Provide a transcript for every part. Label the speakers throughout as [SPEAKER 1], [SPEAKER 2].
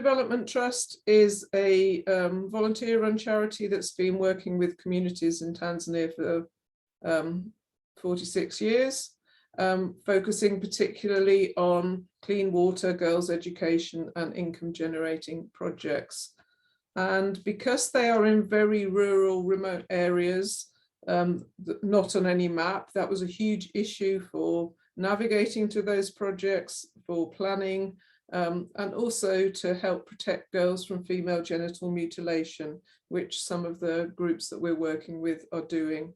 [SPEAKER 1] Development Trust is a volunteer-run charity that's been working with communities in Tanzania for 46 years, focusing particularly on clean water, girls' education, and income-generating projects. And because they are in very rural, remote areas, not on any map, that was a huge issue for navigating to those projects, for planning, and also to help protect girls from female genital mutilation, which some of the groups that we're working with are doing.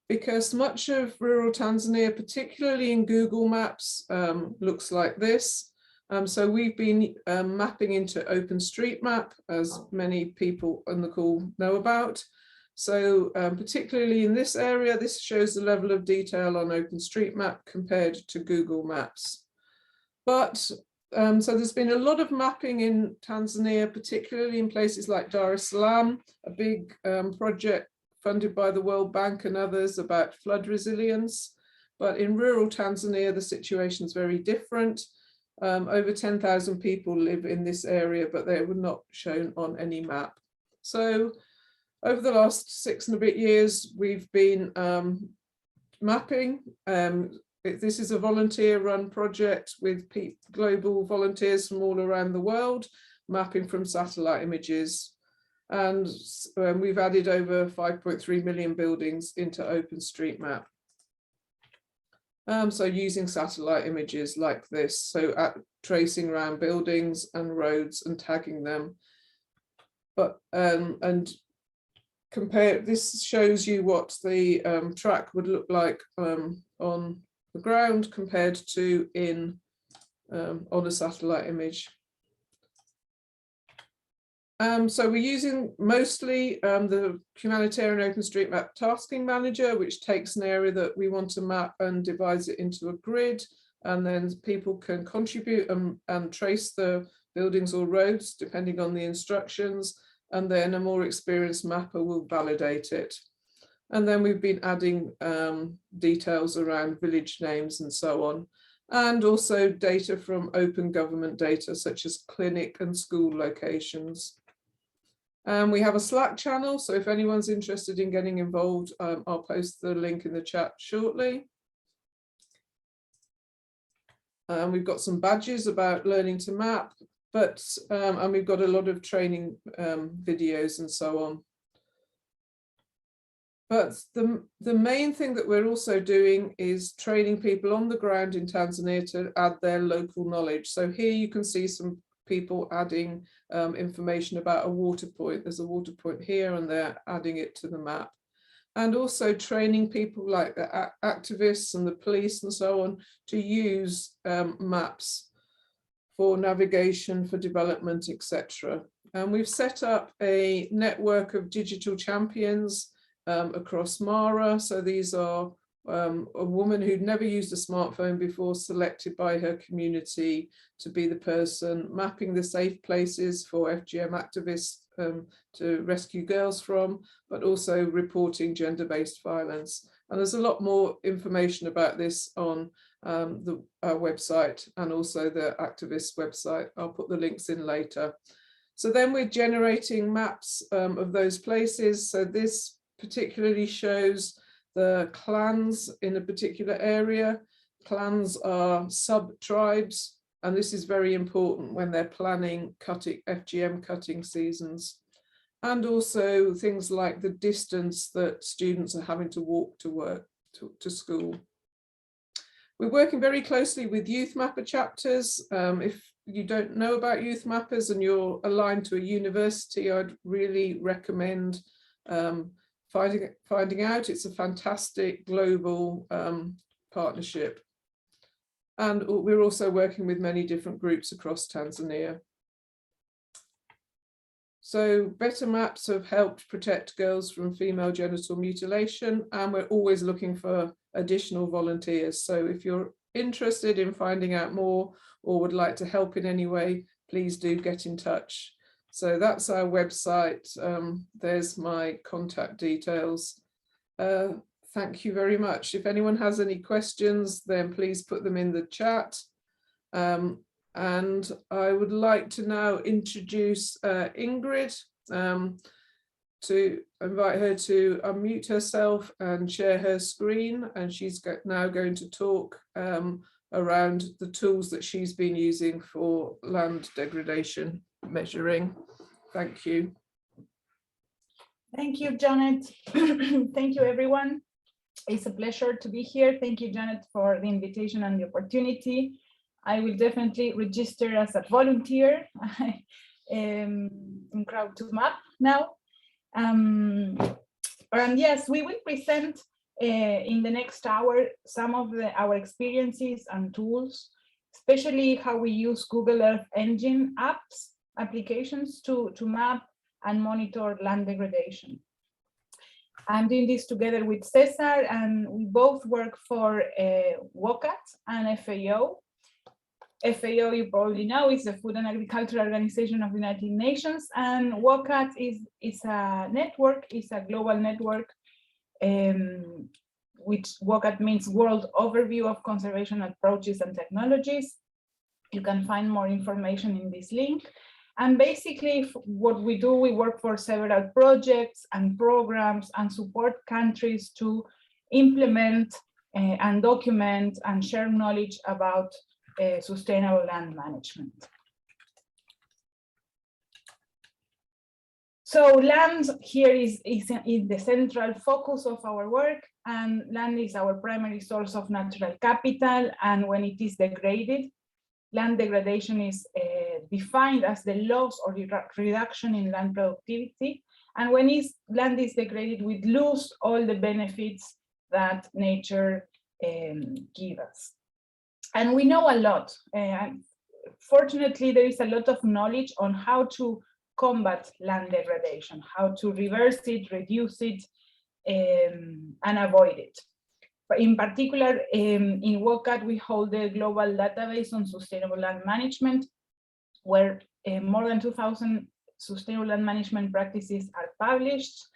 [SPEAKER 1] Because much of rural Tanzania, particularly in Google Maps, looks like this. So we've been mapping into OpenStreetMap, as many people on the call know about. So particularly in this area, this shows the level of detail on OpenStreetMap compared to Google Maps. But so there's been a lot of mapping in Tanzania, particularly in places like Dar es Salaam, a big project funded by the World Bank and others about flood resilience. But in rural Tanzania, the situation is very different. Over 10,000 people live in this area, but they were not shown on any map. So over the last 6 and a bit years, we've been mapping. This is a volunteer-run project with global volunteers from all around the world, mapping from satellite images. And we've added over 5.3 million buildings into OpenStreetMap. So using satellite images like this, so tracing around buildings and roads and tagging them. But and compare, this shows you what the track would look like on the ground compared to on a satellite image. So we're using mostly the humanitarian OpenStreetMap tasking manager, which takes an area that we want to map and divides it into a grid, and then people can contribute and trace the buildings or roads depending on the instructions, and then a more experienced mapper will validate it. And then we've been adding details around village names and so on, and also data from open government data such as clinic and school locations. We have a Slack channel, so if anyone's interested in getting involved, I'll post the link in the chat shortly. We've got some badges about learning to map, but and we've got a lot of training videos and so on. But the main thing that we're also doing is training people on the ground in Tanzania to add their local knowledge. So here you can see some people adding information about a water point. There's a water point here and they're adding it to the map. And also training people like the activists and the police and so on to use maps for navigation, for development, etc. And we've set up a network of digital champions across Mara. So these are a woman who'd never used a smartphone before, selected by her community to be the person mapping the safe places for FGM activists to rescue girls from, but also reporting gender-based violence. And there's a lot more information about this on the website and also the activist website. I'll put the links in later. So then we're generating maps of those places. So this particularly shows the clans in a particular area. Clans are sub-tribes, and this is very important when they're planning FGM cutting seasons. And also things like the distance that students are having to walk to work, to school. We're working very closely with youth mapper chapters. If you don't know about youth mappers and you're aligned to a university, I'd really recommend finding out. It's a fantastic global partnership. And we're also working with many different groups across Tanzania. So better maps have helped protect girls from female genital mutilation, and we're always looking for additional volunteers. So if you're interested in finding out more or would like to help in any way, please do get in touch. So that's our website. There's my contact details. Thank you very much. If anyone has any questions, then please put them in the chat. And I would like to now introduce Ingrid, to invite her to unmute herself and share her screen. And she's now going to talk around the tools that she's been using for land degradation measuring. Thank you.
[SPEAKER 2] Thank you, Janet. Thank you, everyone. It's a pleasure to be here. Thank you, Janet, for the invitation and the opportunity. I will definitely register as a volunteer in Crowd2Map now. And yes, we will present in the next hour some of our experiences and tools, especially how we use Google Earth Engine applications to map and monitor land degradation. I'm doing this together with Cesar, and we both work for WOCAT and FAO. FAO, you probably know, is the Food and Agriculture Organization of the United Nations, and WOCAT is a network, is a global network, which WOCAT means World Overview of Conservation Approaches and Technologies. You can find more information in this link. And basically what we do, we work for several projects and programs and support countries to implement and document and share knowledge about sustainable land management. So land here is the central focus of our work, and land is our primary source of natural capital, and when it is degraded, land degradation is defined as the loss or reduction in land productivity. And when land is degraded, we lose all the benefits that nature gives us. And we know a lot. Fortunately, there is a lot of knowledge on how to combat land degradation, how to reverse it, reduce it, and avoid it. But in particular, in WOCAT, we hold a global database on sustainable land management, where more than 2,000 sustainable land management practices are published,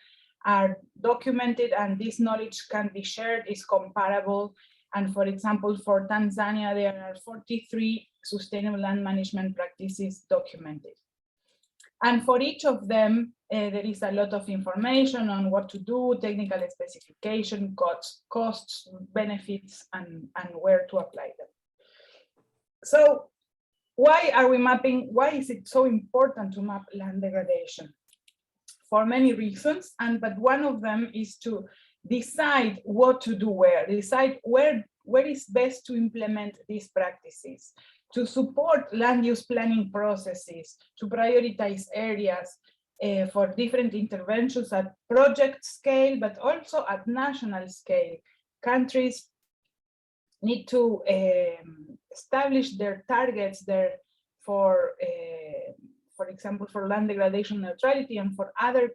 [SPEAKER 2] are documented, and this knowledge can be shared, is comparable. And for example, for Tanzania, there are 43 sustainable land management practices documented. And for each of them, there is a lot of information on what to do, technical specification, costs, benefits, and where to apply them. So why are we mapping? Why is it so important to map land degradation? For many reasons, but one of them is to decide what to do where, decide where is best to implement these practices, to support land use planning processes, to prioritize areas for different interventions at project scale, but also at national scale. Countries need to establish their targets there for example, for land degradation neutrality and for other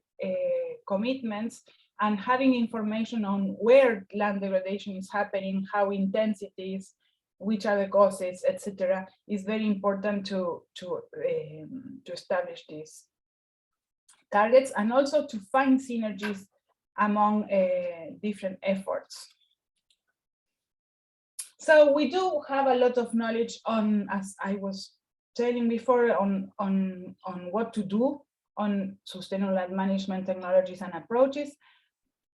[SPEAKER 2] commitments, and having information on where land degradation is happening, how intense it is, which are the causes, etc., is very important to establish these targets, and also to find synergies among different efforts. So we do have a lot of knowledge on, as I was telling before, on what to do on sustainable land management technologies and approaches,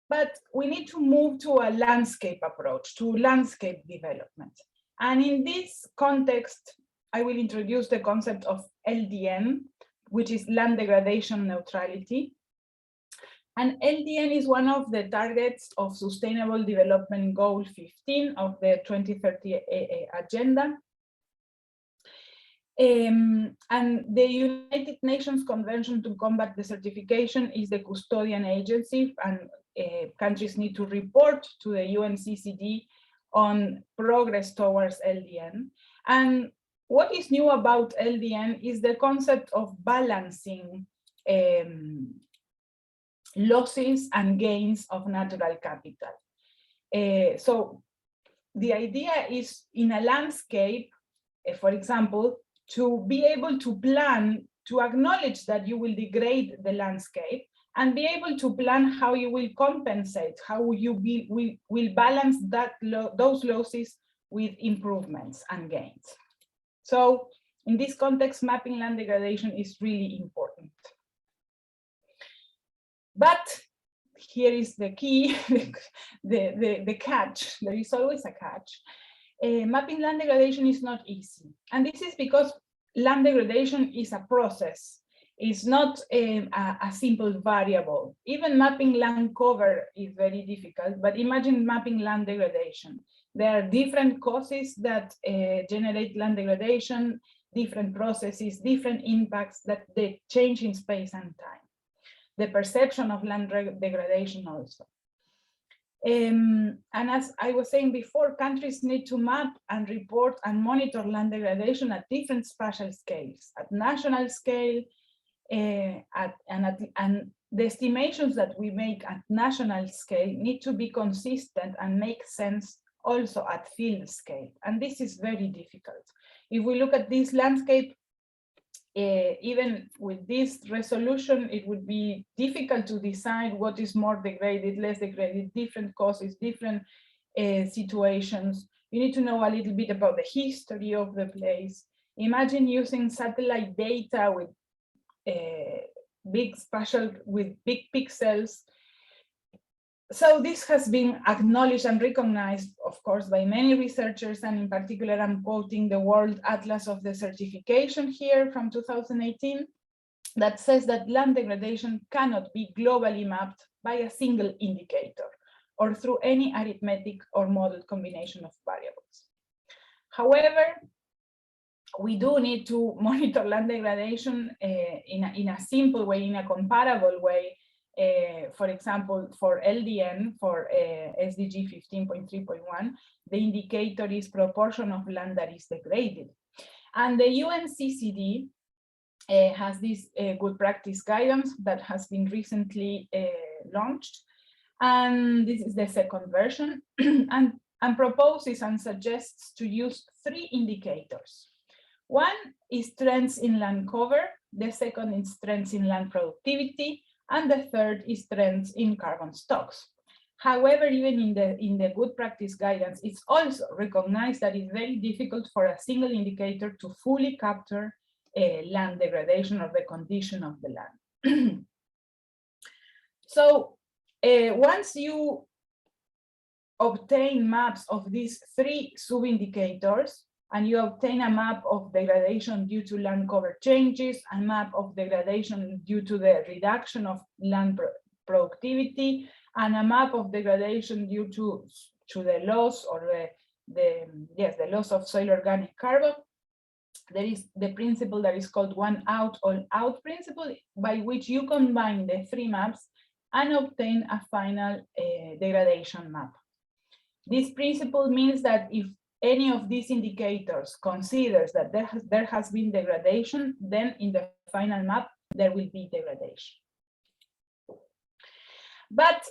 [SPEAKER 2] but we need to move to a landscape approach, to landscape development. And in this context, I will introduce the concept of LDN, which is land degradation neutrality. And LDN is one of the targets of Sustainable Development Goal 15 of the 2030 Agenda. And the United Nations Convention to Combat Desertification is the custodian agency, and countries need to report to the UNCCD on progress towards LDN. And what is new about LDN is the concept of balancing losses and gains of natural capital. So the idea is, in a landscape, for example, to be able to plan, to acknowledge that you will degrade the landscape, and be able to plan how you will compensate, how you will balance those losses with improvements and gains. So In this context, mapping land degradation is really important. But here is the key, the catch. There is always a catch. Mapping land degradation is not easy. And this is because land degradation is a process. It's not a simple variable. Even mapping land cover is very difficult, but imagine mapping land degradation. There are different causes that generate land degradation, different processes, different impacts that they change in space and time. The perception of land degradation also. And as I was saying before, countries need to map and report and monitor land degradation at different spatial scales, at national scale, and the estimations that we make at national scale need to be consistent and make sense also at field scale. And this is very difficult. If we look at this landscape, even with this resolution, it would be difficult to decide what is more degraded, less degraded, different causes, different situations. You need to know a little bit about the history of the place. Imagine using satellite data with big pixels. So this has been acknowledged and recognized, of course, by many researchers, and in particular, I'm quoting the World Atlas of Desertification here from 2018, that says that land degradation cannot be globally mapped by a single indicator or through any arithmetic or model combination of variables. However, we do need to monitor land degradation in a simple way, in a comparable way. For example, for LDN, for SDG 15.3.1, the indicator is proportion of land that is degraded. And the UNCCD has this good practice guidance that has been recently launched. And this is the second version, and proposes and suggests to use 3 indicators. One is trends in land cover, the second is trends in land productivity, and the third is trends in carbon stocks. However, even in the good practice guidance, it's also recognized that it's very difficult for a single indicator to fully capture land degradation or the condition of the land. So once you obtain maps of these 3 sub-indicators, and you obtain a map of degradation due to land cover changes, a map of degradation due to the reduction of land productivity, and a map of degradation due to the loss or the loss of soil organic carbon. There is the principle that is called one out, all out principle, by which you combine the 3 maps and obtain a final degradation map. This principle means that if any of these indicators considers that there has been degradation, then in the final map, there will be degradation. But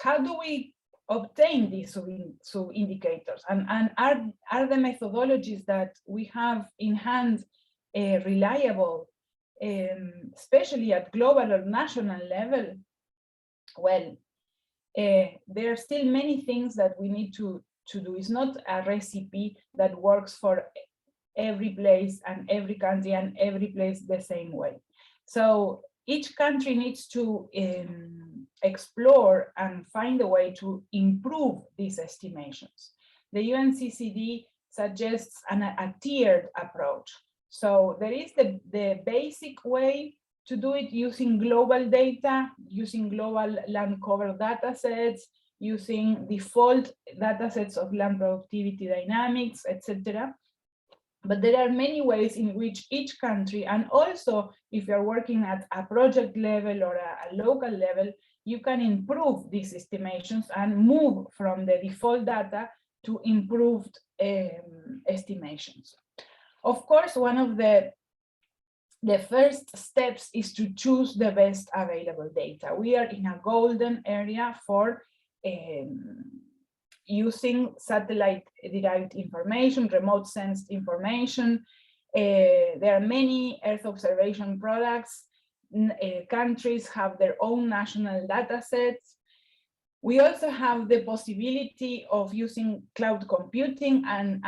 [SPEAKER 2] how do we obtain these sub-indicators? And are the methodologies that we have in hand reliable, especially at global or national level? Well, there are still many things that we need to do. It's not a recipe that works for every place and every country and every place the same way. So each country needs to explore and find a way to improve these estimations. The UNCCD suggests a tiered approach. So there is the basic way to do it using global data, using global land cover data sets, using default data sets of land productivity dynamics, etc. But there are many ways in which each country, and also if you're working at a project level or a local level, you can improve these estimations and move from the default data to improved estimations. Of course, one of the first steps is to choose the best available data. We are in a golden area for using satellite-derived information, remote sensed information. There are many Earth observation products. Countries have their own national data sets. We also have the possibility of using cloud computing and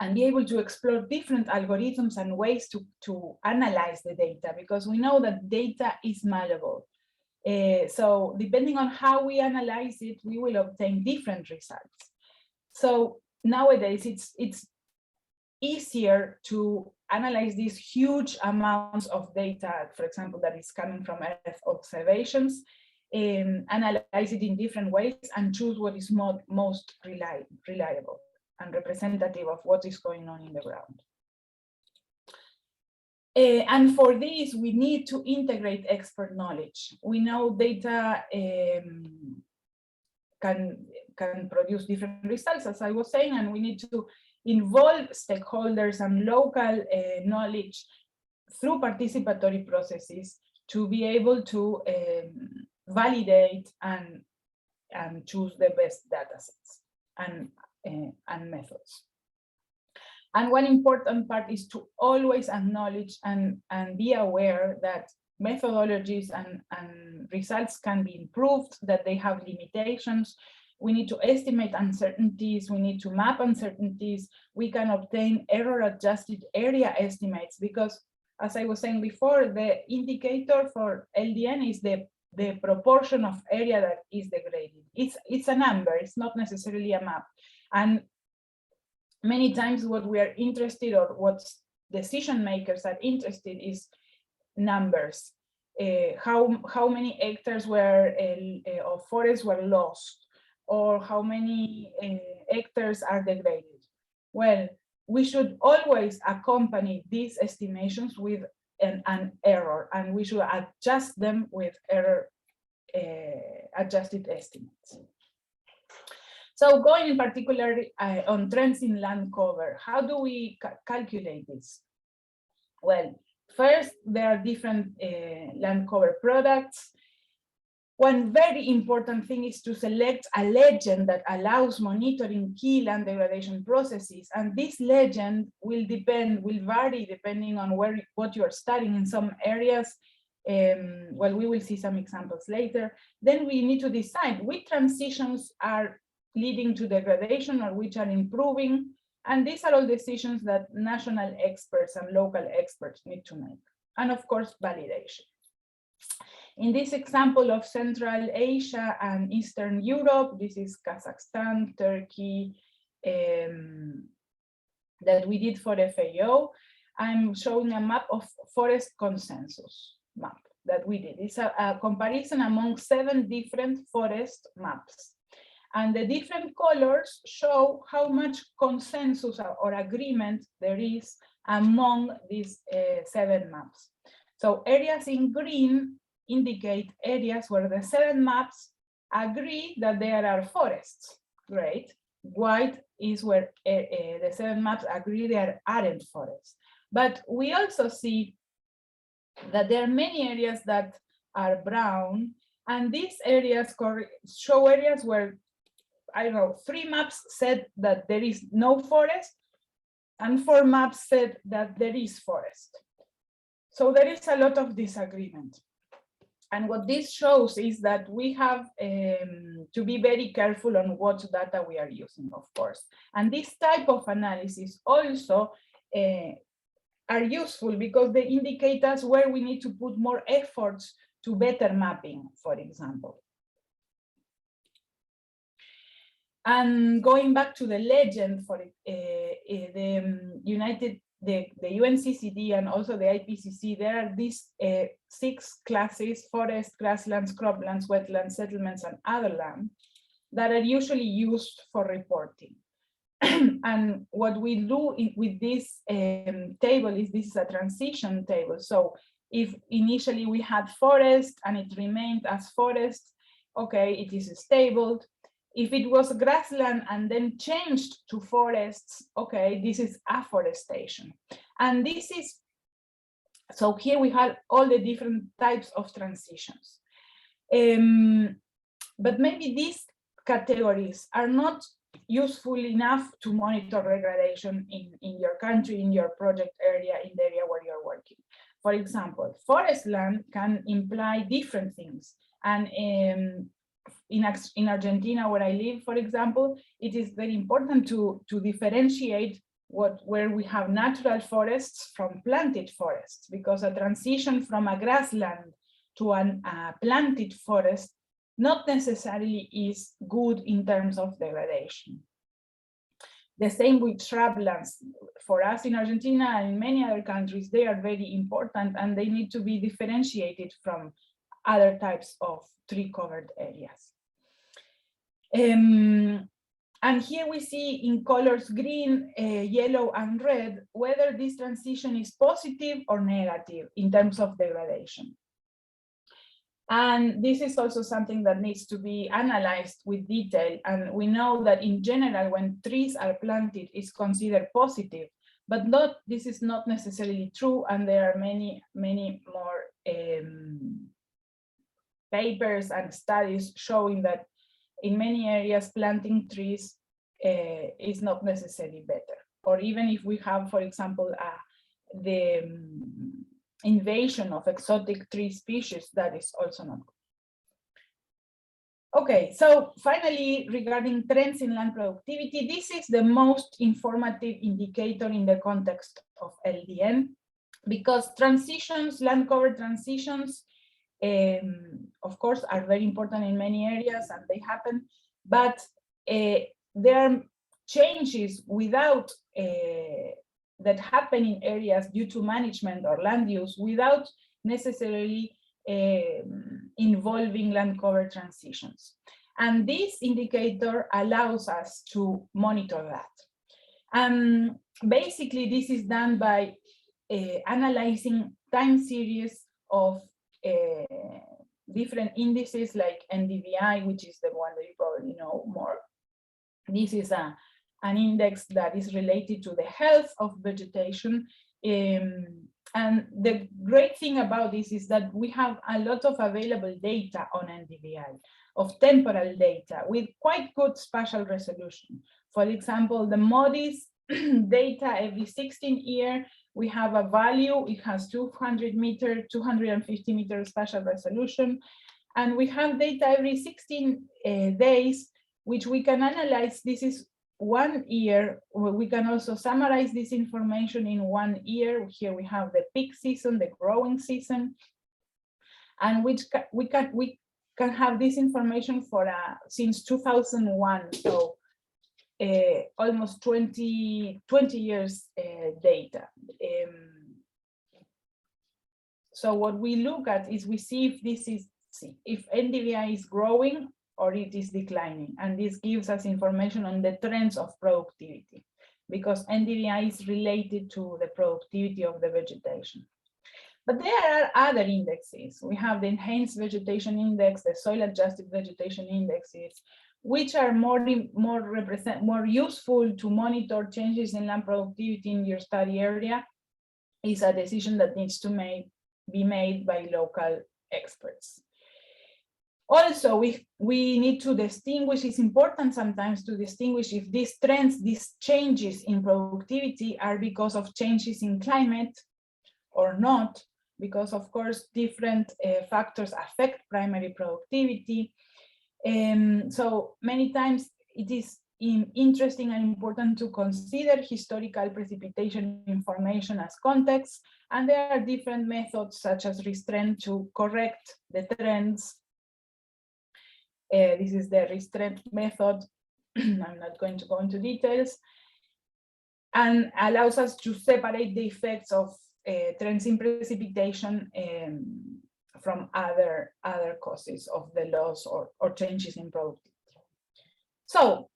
[SPEAKER 2] and be able to explore different algorithms and ways to analyze the data, because we know that data is malleable. So depending on how we analyze it, we will obtain different results. So nowadays it's easier to analyze these huge amounts of data, for example, that is coming from Earth observations, analyze it in different ways and choose what is most reliable and representative of what is going on in the ground. And for this, we need to integrate expert knowledge. We know data can produce different results, as I was saying, and we need to involve stakeholders and local knowledge through participatory processes to be able to validate and choose the best data sets and methods. And one important part is to always acknowledge and be aware that methodologies and results can be improved, that they have limitations. We need to estimate uncertainties, we need to map uncertainties, we can obtain error-adjusted area estimates, because as I was saying before, the indicator for LDN is the proportion of area that is degraded. It's a number, it's not necessarily a map. And many times what we are interested, or what decision makers are interested, is numbers. How many hectares of forests were lost, or how many hectares are degraded. Well, we should always accompany these estimations with an error, and we should adjust them with error adjusted estimates. So going in particular on trends in land cover, how do we calculate this? Well, first, there are different land cover products. One very important thing is to select a legend that allows monitoring key land degradation processes. And this legend will vary depending on what you are studying. In some areas, well, we will see some examples later. Then we need to decide which transitions are leading to degradation or which are improving. And these are all decisions that national experts and local experts need to make. And of course, validation. In this example of Central Asia and Eastern Europe, this is Kazakhstan, Turkey, that we did for FAO. I'm showing a map of forest consensus map that we did. It's a comparison among 7 different forest maps. And the different colors show how much consensus or agreement there is among these 7 maps. So areas in green indicate areas where the 7 maps agree that there are forests. Great. White is where the 7 maps agree there aren't forests. But we also see that there are many areas that are brown, and these areas show areas where, I don't know, 3 maps said that there is no forest, and 4 maps said that there is forest. So there is a lot of disagreement. And what this shows is that we have to be very careful on what data we are using, of course. And this type of analysis also are useful because they indicate us where we need to put more efforts to better mapping, for example. And going back to the legend for the UNCCD and also the IPCC, there are these 6 classes: forest, grasslands, croplands, wetlands, settlements, and other land, that are usually used for reporting. And what we do with this table is, this is a transition table. So if initially we had forest and it remained as forest, okay, it is stable. If it was grassland and then changed to forests, okay, this is afforestation. And this is, so here we have all the different types of transitions. But maybe these categories are not useful enough to monitor degradation in your country, in your project area, in the area where you're working. For example, forest land can imply different things. And in Argentina, where I live, for example, it is very important to differentiate where we have natural forests from planted forests, because a transition from a grassland to a planted forest not necessarily is good in terms of degradation. The same with shrublands. For us in Argentina and in many other countries, they are very important and they need to be differentiated from other types of tree-covered areas. And here we see in colors green, yellow, and red, whether this transition is positive or negative in terms of degradation. And this is also something that needs to be analyzed with detail. And we know that in general, when trees are planted, it's considered positive, but this is not necessarily true. And there are many more papers and studies showing that in many areas, planting trees is not necessarily better. Or even if we have, for example, the invasion of exotic tree species, that is also not good. Okay, so finally, regarding trends in land productivity, this is the most informative indicator in the context of LDN, because transitions, land cover transitions, of course, are very important in many areas and they happen, but there are changes without that happen in areas due to management or land use without necessarily involving land cover transitions. And this indicator allows us to monitor that. Basically, this is done by analyzing time series of different indices like NDVI, which is the one that you probably know more. This is an index that is related to the health of vegetation. And the great thing about this is that we have a lot of available data on NDVI, of temporal data with quite good spatial resolution. For example, the MODIS data every 16 years, we have a value, it has 200 meter, 250 meter spatial resolution. And we have data every 16 days, which we can analyze. This is 1 year. We can also summarize this information in 1 year. Here we have the peak season, the growing season, and we can have this information for since 2001, so almost 20 years data. So what we look at is we see if NDVI is growing or it is declining, and this gives us information on the trends of productivity, because NDVI is related to the productivity of the vegetation. But there are other indexes. We have the Enhanced Vegetation Index, the Soil Adjusted Vegetation Indexes, which are more useful to monitor changes in land productivity in your study area. Is a decision that needs to be made by local experts. Also, we need to distinguish, it's important sometimes to distinguish if these trends, these changes in productivity are because of changes in climate or not, because of course different factors affect primary productivity. So many times it is interesting and important to consider historical precipitation information as context, and there are different methods such as restraint to correct the trends. This is the restraint method. I'm not going to go into details, and allows us to separate the effects of trends in precipitation from other causes of the loss or changes in productivity. So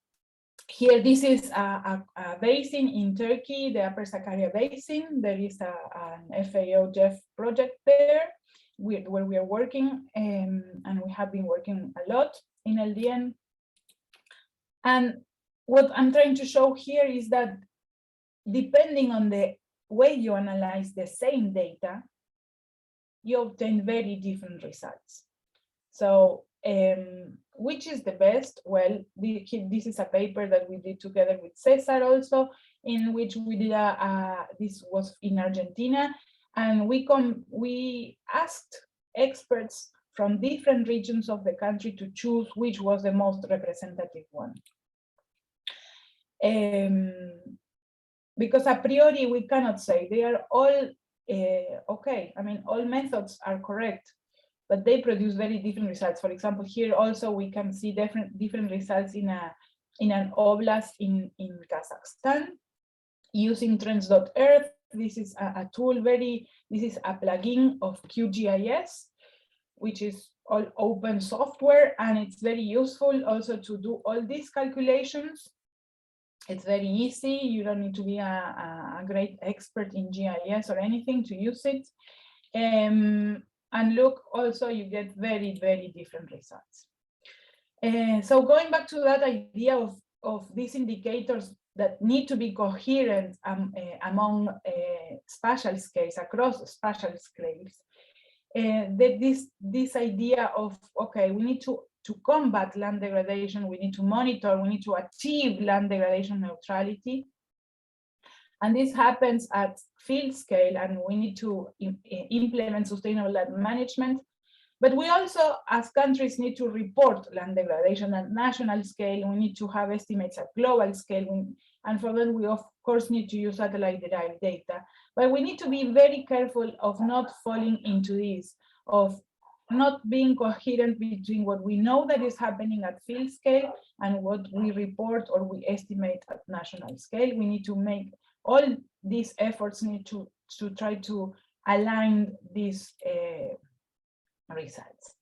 [SPEAKER 2] here, this is a basin in Turkey, the Upper Sakarya Basin. There is an FAO GEF project there where we are working, and we have been working a lot in LDN. And what I'm trying to show here is that depending on the way you analyze the same data, you obtain very different results. So which is the best? Well, this is a paper that we did together with Cesar also, in which we did this was in Argentina, and we asked experts from different regions of the country to choose which was the most representative one. because a priori we cannot say they are all okay. I mean, all methods are correct, but they produce very different results. For example, here also we can see different results in an oblast in Kazakhstan using trends.earth. This is a tool, this is a plugin of QGIS, which is all open software, and it's very useful also to do all these calculations. It's very easy. You don't need to be a great expert in GIS or anything to use it. And look, also you get very, very different results. So going back to that idea of these indicators that need to be coherent among spatial scales, across spatial scales, this idea of, okay, we need to combat land degradation, we need to monitor, we need to achieve land degradation neutrality. And this happens at field scale, and we need to implement sustainable land management. But we also, as countries, need to report land degradation at national scale. We need to have estimates at global scale. And for that, we of course need to use satellite-derived data. But we need to be very careful of not falling into this, of not being coherent between what we know that is happening at field scale and what we report or we estimate at national scale. We need to make all these efforts need to try to align these results.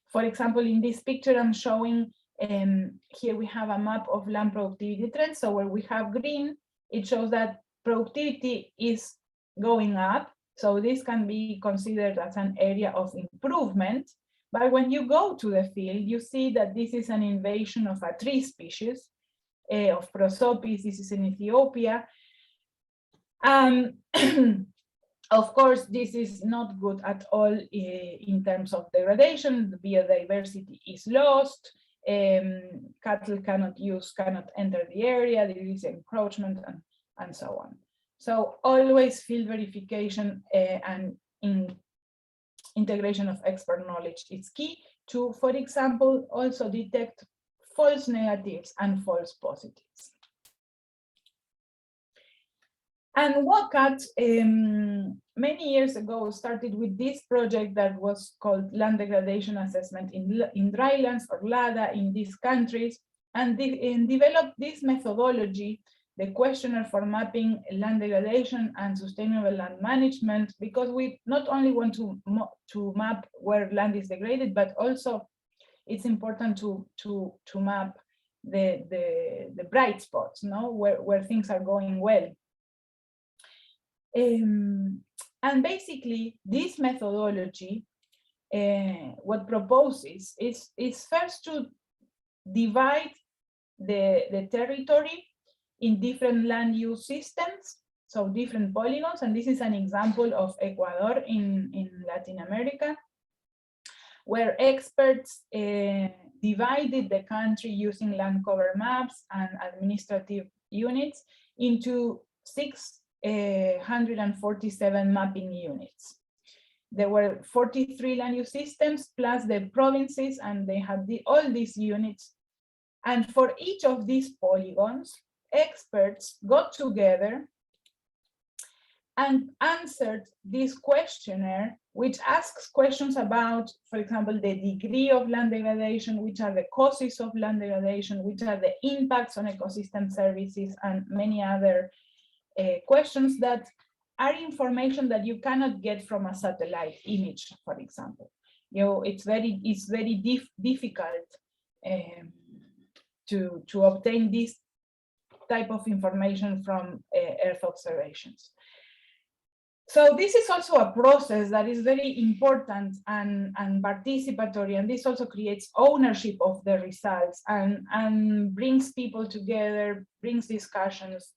[SPEAKER 2] For example, in this picture I'm showing, here we have a map of land productivity trends. So where we have green, it shows that productivity is going up. So this can be considered as an area of improvement. But when you go to the field, you see that this is an invasion of a tree species, of Prosopis. This is in Ethiopia. Of course, this is not good at all in terms of degradation. The biodiversity is lost. Cattle cannot enter the area. There is encroachment and so on. So always field verification and integration of expert knowledge is key to, for example, also detect false negatives and false positives. And WOCAT, many years ago, started with this project that was called Land Degradation Assessment in Drylands or LADA in these countries, and developed this methodology, the questionnaire for mapping land degradation and sustainable land management, because we not only want to map where land is degraded, but also it's important to map the bright spots, no, where things are going well. And basically, this methodology, what proposes is first to divide the territory in different land use systems, so different polygons, and this is an example of Ecuador in Latin America, where experts divided the country using land cover maps and administrative units into 647 mapping units. There were 43 land use systems plus the provinces, and they had all these units. And for each of these polygons, experts got together and answered this questionnaire, which asks questions about, for example, the degree of land degradation, which are the causes of land degradation, which are the impacts on ecosystem services, and many other questions that are information that you cannot get from a satellite image, for example. You know, it's very difficult to obtain this type of information from Earth observations. So this is also a process that is very important and participatory, and this also creates ownership of the results and brings people together, brings discussions.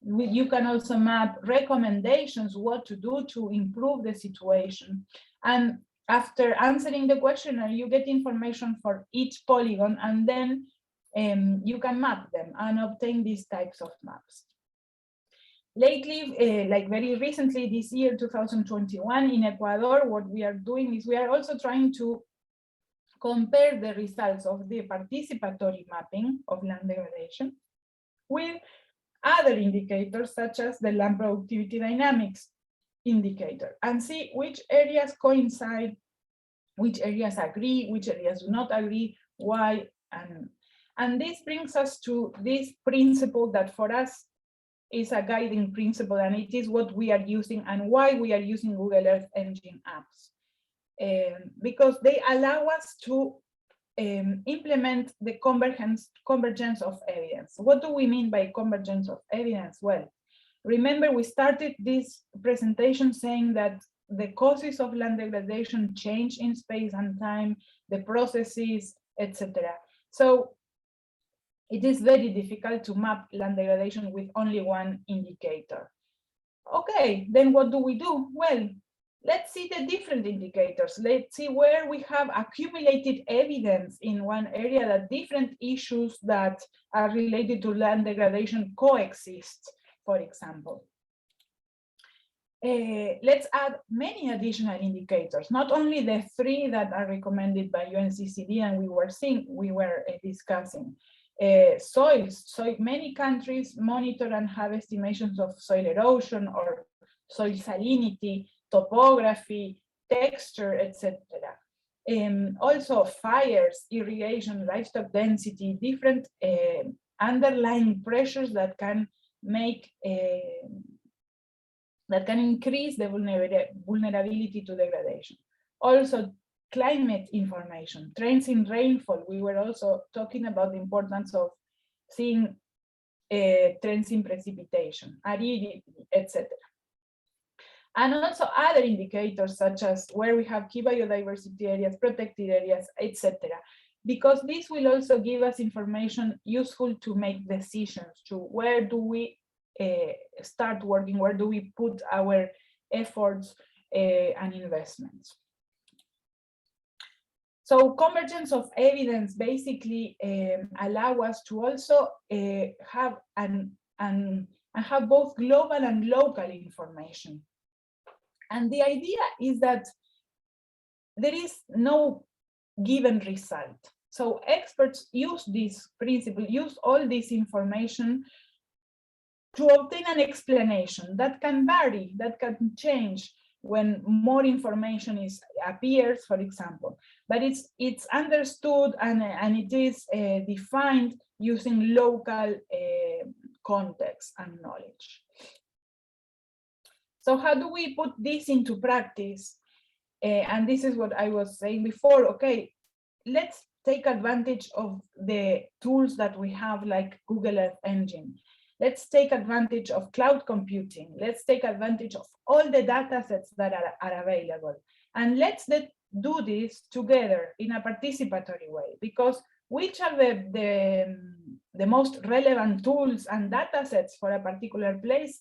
[SPEAKER 2] You can also map recommendations, what to do to improve the situation. And after answering the questionnaire, you get information for each polygon, and then you can map them and obtain these types of maps. Lately, like very recently this year, 2021, in Ecuador, what we are doing is we are also trying to compare the results of the participatory mapping of land degradation with other indicators such as the land productivity dynamics indicator, and see which areas coincide, which areas agree, which areas do not agree, why, and this brings us to this principle that for us is a guiding principle, and it is what we are using and why we are using Google Earth Engine apps. Because they allow us to implement the convergence of evidence. What do we mean by convergence of evidence? Well, remember we started this presentation saying that the causes of land degradation change in space and time, the processes, etc. So it is very difficult to map land degradation with only one indicator. Okay, then what do we do? Well, let's see the different indicators. Let's see where we have accumulated evidence in one area that different issues that are related to land degradation coexist, for example. Let's add many additional indicators, not only the 3 that are recommended by UNCCD and we were discussing. Soils, many countries monitor and have estimations of soil erosion or soil salinity, topography, texture, etc. Also fires, irrigation, livestock density, different underlying pressures that can make that can increase the vulnerability to degradation. Also climate information, trends in rainfall. We were also talking about the importance of seeing trends in precipitation, aridity, etc. And also other indicators such as where we have key biodiversity areas, protected areas, etc. Because this will also give us information useful to make decisions to where do we start working, where do we put our efforts and investments. So convergence of evidence basically allow us to also have have both global and local information. And the idea is that there is no given result. So experts use this principle, use all this information to obtain an explanation that can vary, that can change when more information appears, for example. But it's understood and it is defined using local context and knowledge. So how do we put this into practice? And this is what I was saying before. Okay, let's take advantage of the tools that we have like Google Earth Engine. Let's take advantage of cloud computing. Let's take advantage of all the data sets that are available. And let's do this together in a participatory way, because which are the most relevant tools and data sets for a particular place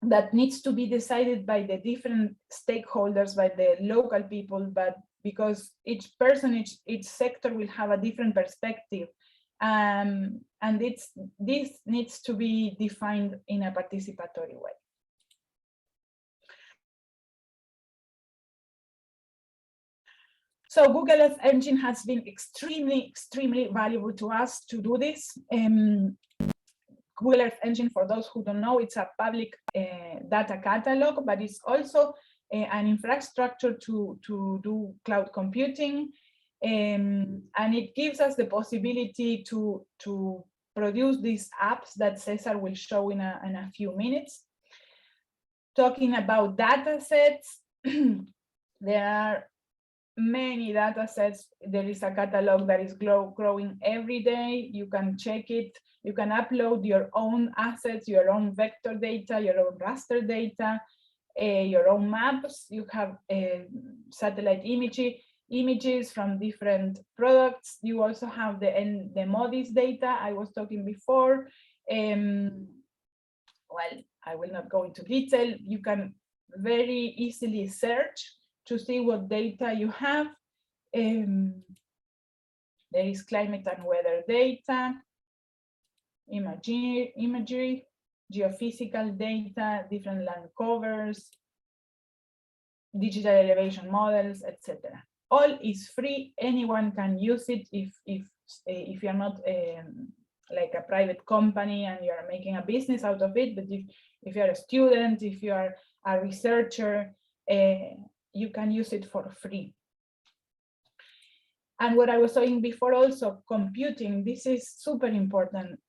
[SPEAKER 2] that needs to be decided by the different stakeholders, by the local people, but because each person, each sector will have a different perspective. And this needs to be defined in a participatory way. So Google Earth Engine has been extremely valuable to us to do this. Google Earth Engine, for those who don't know, it's a public data catalog, but it's also an infrastructure to do cloud computing. And it gives us the possibility to produce these apps that Cesar will show in a few minutes. Talking about data sets, there are many data sets. There is a catalog that is growing every day. You can check it. You can upload your own assets, your own vector data, your own raster data, your own maps. You have satellite images from different products. You also have the MODIS data I was talking before. Well, I will not go into detail. You can very easily search to see what data you have. There is climate and weather data, imagery, geophysical data, different land covers, digital elevation models, etc. All is free. Anyone can use it if you're not like a private company and you are making a business out of it. But if you're a student, if you are a researcher, you can use it for free. And what I was saying before also, computing, this is super important.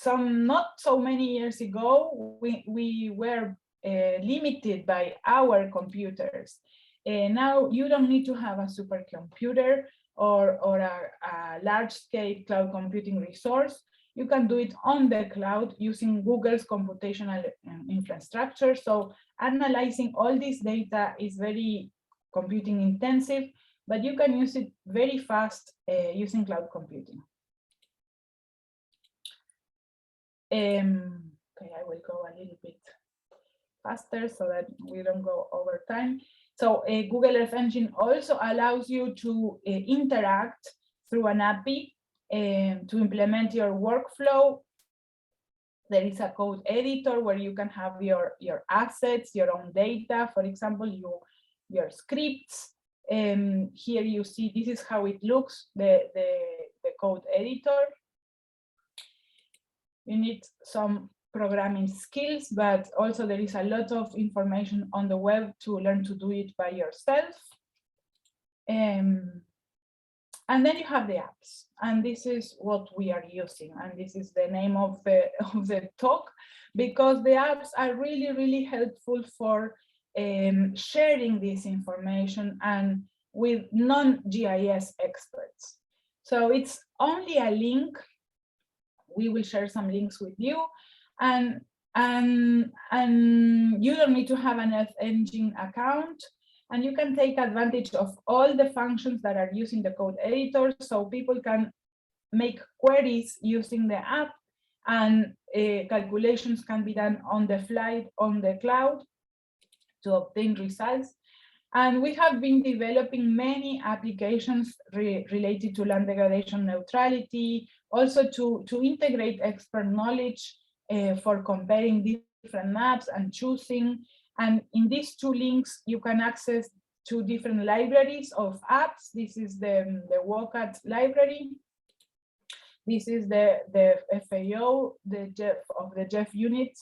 [SPEAKER 2] Not so many years ago, we were limited by our computers. Now you don't need to have a supercomputer or a large-scale cloud computing resource. You can do it on the cloud using Google's computational infrastructure. So analyzing all this data is very computing intensive, but you can use it very fast using cloud computing. Okay, I will go a little bit faster so that we don't go over time. So Google Earth Engine also allows you to interact through an API to implement your workflow. There is a code editor where you can have your assets, your own data, for example, your scripts. Here you see this is how it looks, the code editor. You need some programming skills, but also there is a lot of information on the web to learn to do it by yourself. And then you have the apps, and this is what we are using, and this is the name of the talk, because the apps are really, really helpful for sharing this information and with non-GIS experts. So it's only a link. We will share some links with you, and you don't need to have an Earth Engine account, and you can take advantage of all the functions that are using the code editor, so people can make queries using the app, and calculations can be done on the fly on the cloud to obtain results. And we have been developing many applications related to land degradation neutrality, also to integrate expert knowledge for comparing different maps and choosing. And in these two links, you can access two different libraries of apps. This is the WOCAT library. This is the FAO, the Jeff Unit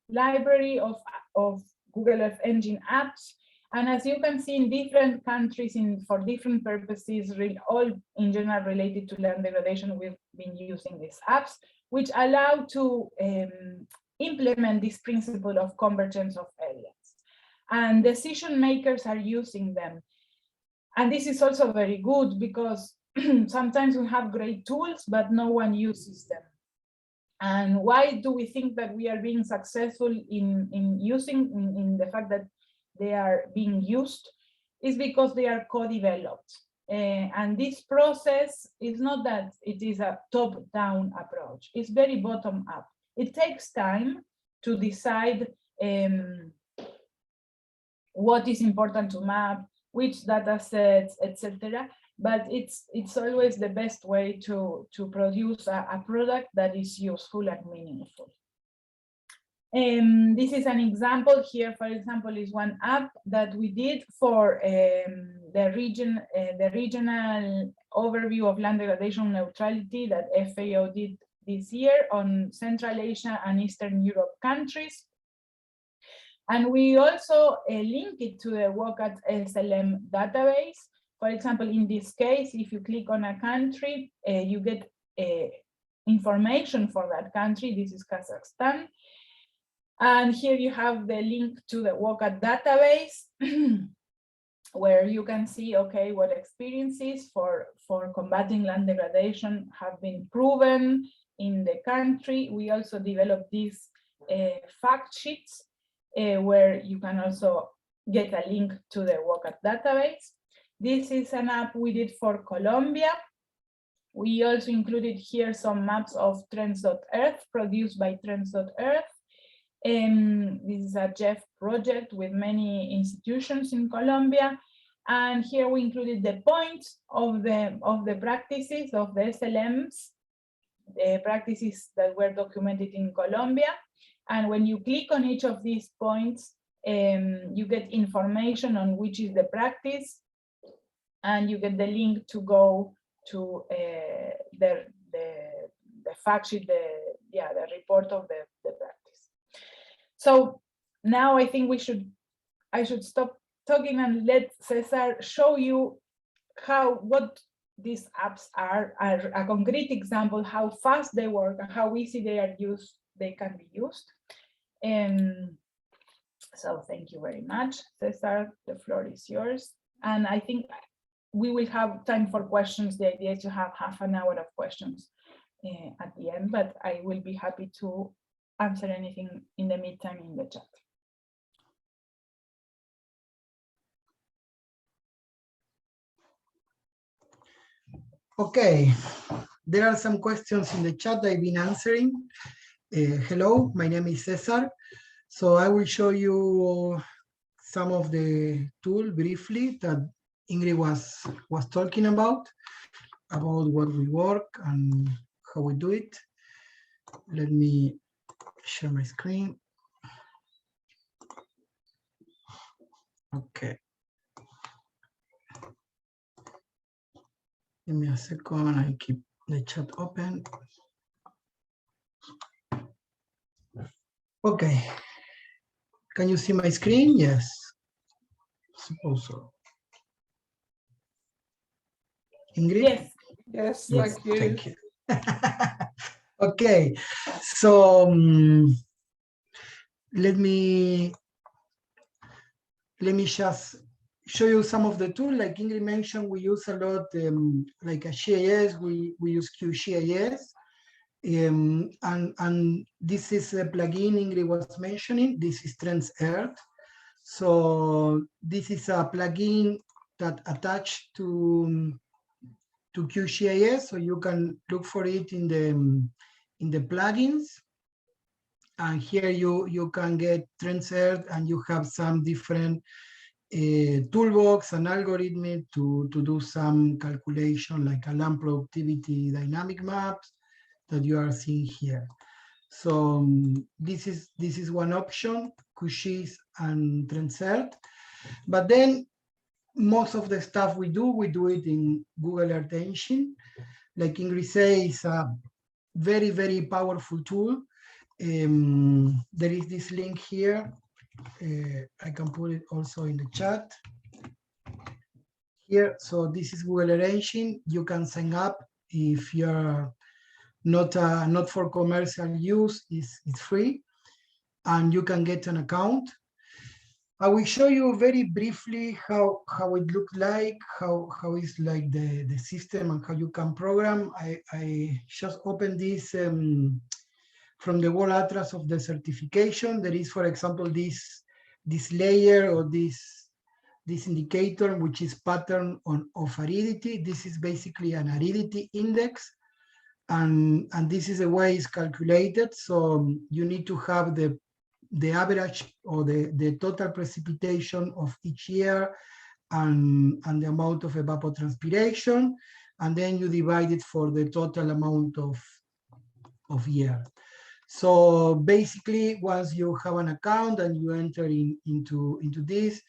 [SPEAKER 2] library of Google Earth Engine apps. And as you can see, in different countries, for different purposes, all in general related to land degradation, we've been using these apps, which allow to implement this principle of convergence of evidence. And decision makers are using them. And this is also very good because sometimes we have great tools, but no one uses them. And why do we think that we are being successful in using, in the fact that they are being used, is because they are co-developed. And this process is not that it is a top-down approach, it's very bottom-up. It takes time to decide what is important to map, which data sets, etc. But it's always the best way to produce a product that is useful and meaningful. This is an example here, for example, is one app that we did for the regional overview of land degradation neutrality that FAO did this year on Central Asia and Eastern Europe countries. And we also link it to the WOCAT SLM database. For example, in this case, if you click on a country, you get information for that country. This is Kazakhstan. And here you have the link to the WOCAT database, where you can see, okay, what experiences for combating land degradation have been proven in the country. We also developed these fact sheets, where you can also get a link to the WOCAT database. This is an app we did for Colombia. We also included here some maps of Trends.earth produced by Trends.earth. This is a Jeff project with many institutions in Colombia. And here we included the points of the practices of the SLMs, the practices that were documented in Colombia. And when you click on each of these points, you get information on which is the practice, and you get the link to go to the fact sheet, the report of the practice. So now I think I should stop talking and let Cesar show you what these apps are a concrete example, how fast they work and how easy they can be used. So thank you very much, Cesar, the floor is yours. And I think we will have time for questions. The idea is to have half an hour of questions at the end, but I will be happy to answer anything in the meantime in the chat.
[SPEAKER 3] Okay, there are some questions in the chat I've been answering. Hello, my name is Cesar. So I will show you some of the tool briefly that Ingrid was talking about what we work and how we do it. Let me share my screen. Okay. Give me a second, I keep the chat open. Okay. Can you see my screen? Yes. Suppose so. Ingrid?
[SPEAKER 2] Yes.
[SPEAKER 1] Yes,
[SPEAKER 3] Yes,
[SPEAKER 1] thank you.
[SPEAKER 3] thank you. Okay, so let me just show you some of the tools. Like Ingrid mentioned, we use a lot like a GIS, we use QGIS. And this is a plugin Ingrid was mentioning. This is Trends Earth. So this is a plugin that attached to QGIS, so you can look for it in the plugins. And here you can get Trends Earth, and you have some different toolbox and algorithm to do some calculation, like a land productivity dynamic maps that you are seeing here. So this is one option, QGIS and Trends Earth. But then most of the stuff we do it in Google Earth Engine. Like Ingrid says, it's a very, very powerful tool. There is this link here. I can put it also in the chat here. So this is Google Earth Engine. You can sign up if you're not for commercial use. It's free, and you can get an account. I will show you very briefly how it looks like, how is like the system and how you can program. I just opened this from the World Atlas of the certification. There is, for example, this layer or this indicator, which is pattern of aridity. This is basically an aridity index. And this is the way it's calculated. So you need to have the average or the total precipitation of each year and the amount of evapotranspiration, and then you divide it for the total amount of year. So basically, once you have an account and you enter into this,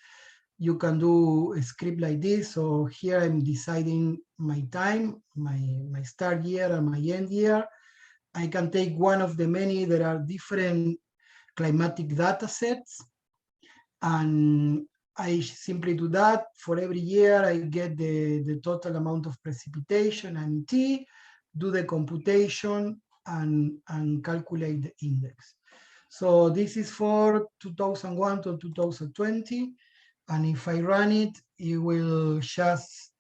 [SPEAKER 3] you can do a script like this. So here I'm deciding my time, my start year and my end year. I can take one of the many. There are different climatic data sets, and I simply do that. For every year, I get the total amount of precipitation and T, do the computation, and calculate the index. So this is for 2001 to 2020. And if I run it, it will just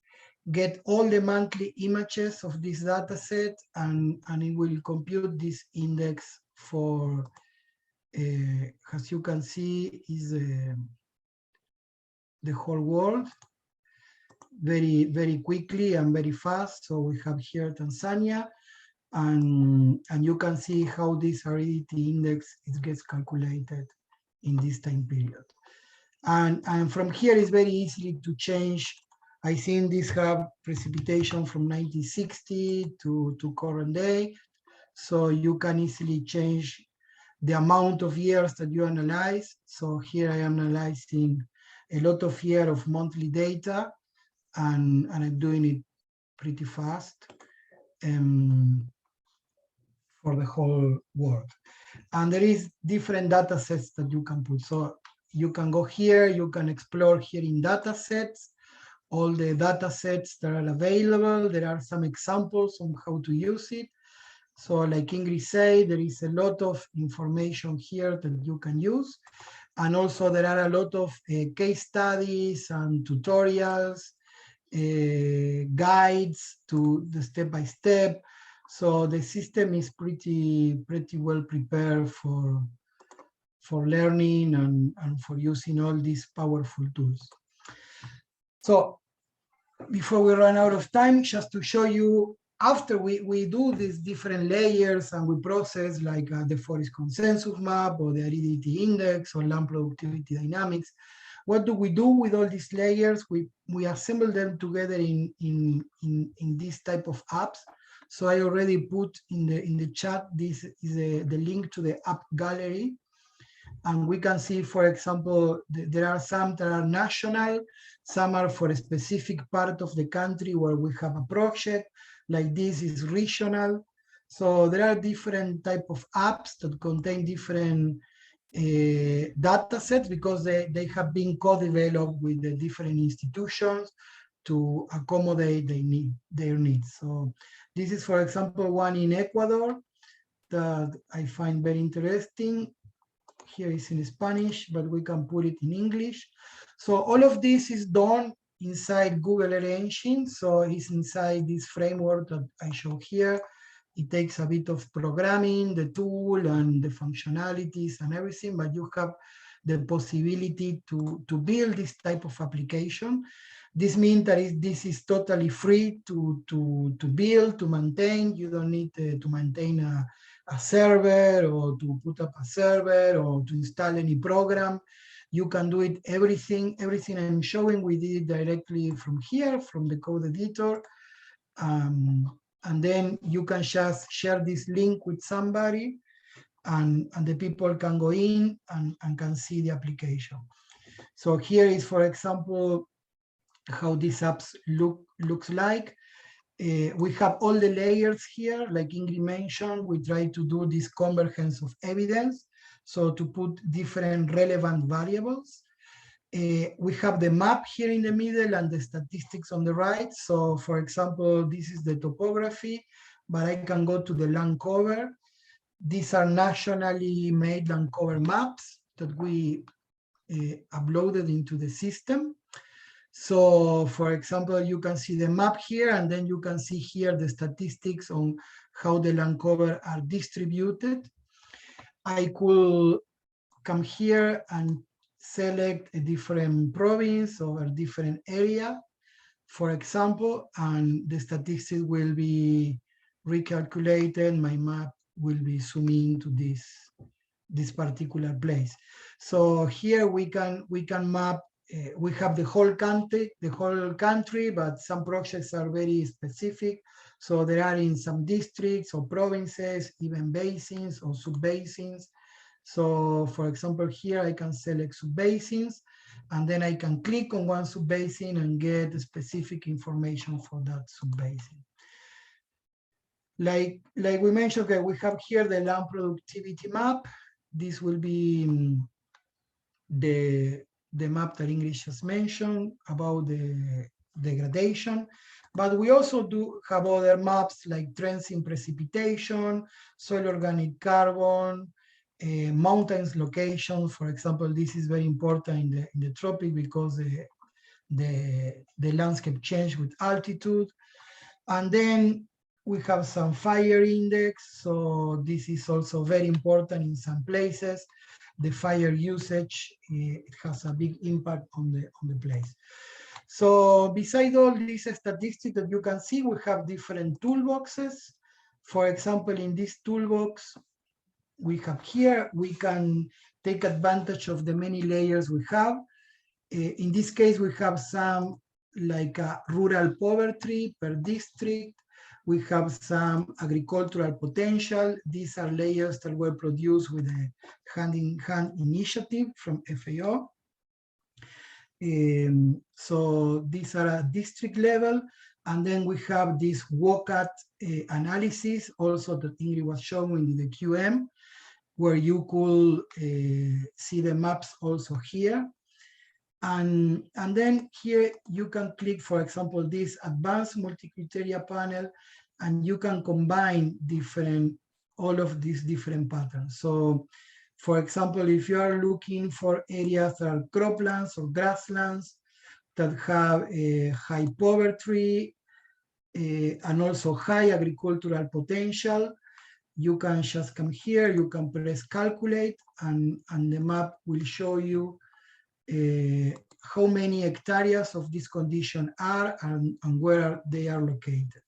[SPEAKER 3] get all the monthly images of this data set, and it will compute this index for, as you can see, is the whole world very, very quickly and very fast. So we have here Tanzania, and you can see how this aridity index gets calculated in this time period. And from here it's very easy to change. I think these have precipitation from 1960 to current day. So you can easily change the amount of years that you analyze. So here I am analyzing a lot of years of monthly data, and I'm doing it pretty fast. for the whole world. And there is different data sets that you can put. So you can go here, you can explore here in data sets, all the data sets that are available. There are some examples on how to use it. So like Ingrid said, there is a lot of information here that you can use. And also there are a lot of case studies and tutorials, guides to the step-by-step. So the system is pretty well prepared for learning and for using all these powerful tools. So before we run out of time, just to show you, after we do these different layers and we process like the forest consensus map or the aridity index or land productivity dynamics, what do we do with all these layers? We assemble them together in this type of apps. So I already put in the chat, this is the link to the app gallery. And we can see, for example, there are some that are national, some are for a specific part of the country where we have a project, like this is regional. So there are different type of apps that contain different data sets because they have been co-developed with the different institutions to accommodate their needs. So this is, for example, one in Ecuador that I find very interesting. Here is in Spanish, but we can put it in English. So all of this is done inside Google Earth Engine. So it's inside this framework that I show here. It takes a bit of programming, the tool and the functionalities and everything, but you have the possibility to build this type of application. This means that this is totally free to build, to maintain. You don't need to maintain a server or to put up a server or to install any program. You can do it, everything I'm showing, we did it directly from here, from the code editor. And then you can just share this link with somebody and the people can go in and can see the application. So here is, for example, how these apps looks like. We have all the layers here, like Ingrid mentioned. We try to do this convergence of evidence, so to put different relevant variables. We have the map here in the middle and the statistics on the right. So for example, this is the topography, but I can go to the land cover. These are nationally made land cover maps that we uploaded into the system. So for example, you can see the map here, and then you can see here the statistics on how the land cover are distributed. I could come here and select a different province or a different area, for example, and the statistics will be recalculated. My map will be zooming to this particular place. So here we can map. We have the whole country, but some projects are very specific. So there are in some districts or provinces, even basins or sub-basins. So for example, here I can select sub-basins, and then I can click on one sub-basin and get specific information for that sub-basin. Like we mentioned, okay, we have here the land productivity map. This will be the map that Ingrid just mentioned about the degradation. But we also do have other maps like trends in precipitation, soil organic carbon, mountains location. For example, this is very important in the tropic because the landscape change with altitude. And then we have some fire index. So this is also very important in some places. The fire usage, it has a big impact on the place. So beside all these statistics that you can see, we have different toolboxes. For example, in this toolbox, we have here, we can take advantage of the many layers we have. In this case, we have some like rural poverty per district. We have some agricultural potential. These are layers that were produced with a hand-in-hand initiative from FAO. So these are at district level. And then we have this WOCAT analysis, also that Ingrid was showing in the QM, where you could see the maps also here. And then here you can click, for example, this advanced multi-criteria panel, and you can combine all of these different patterns. So, for example, if you are looking for areas that are croplands or grasslands that have a high poverty and also high agricultural potential, you can just come here, you can press calculate, and the map will show you how many hectares of this condition are and where they are located.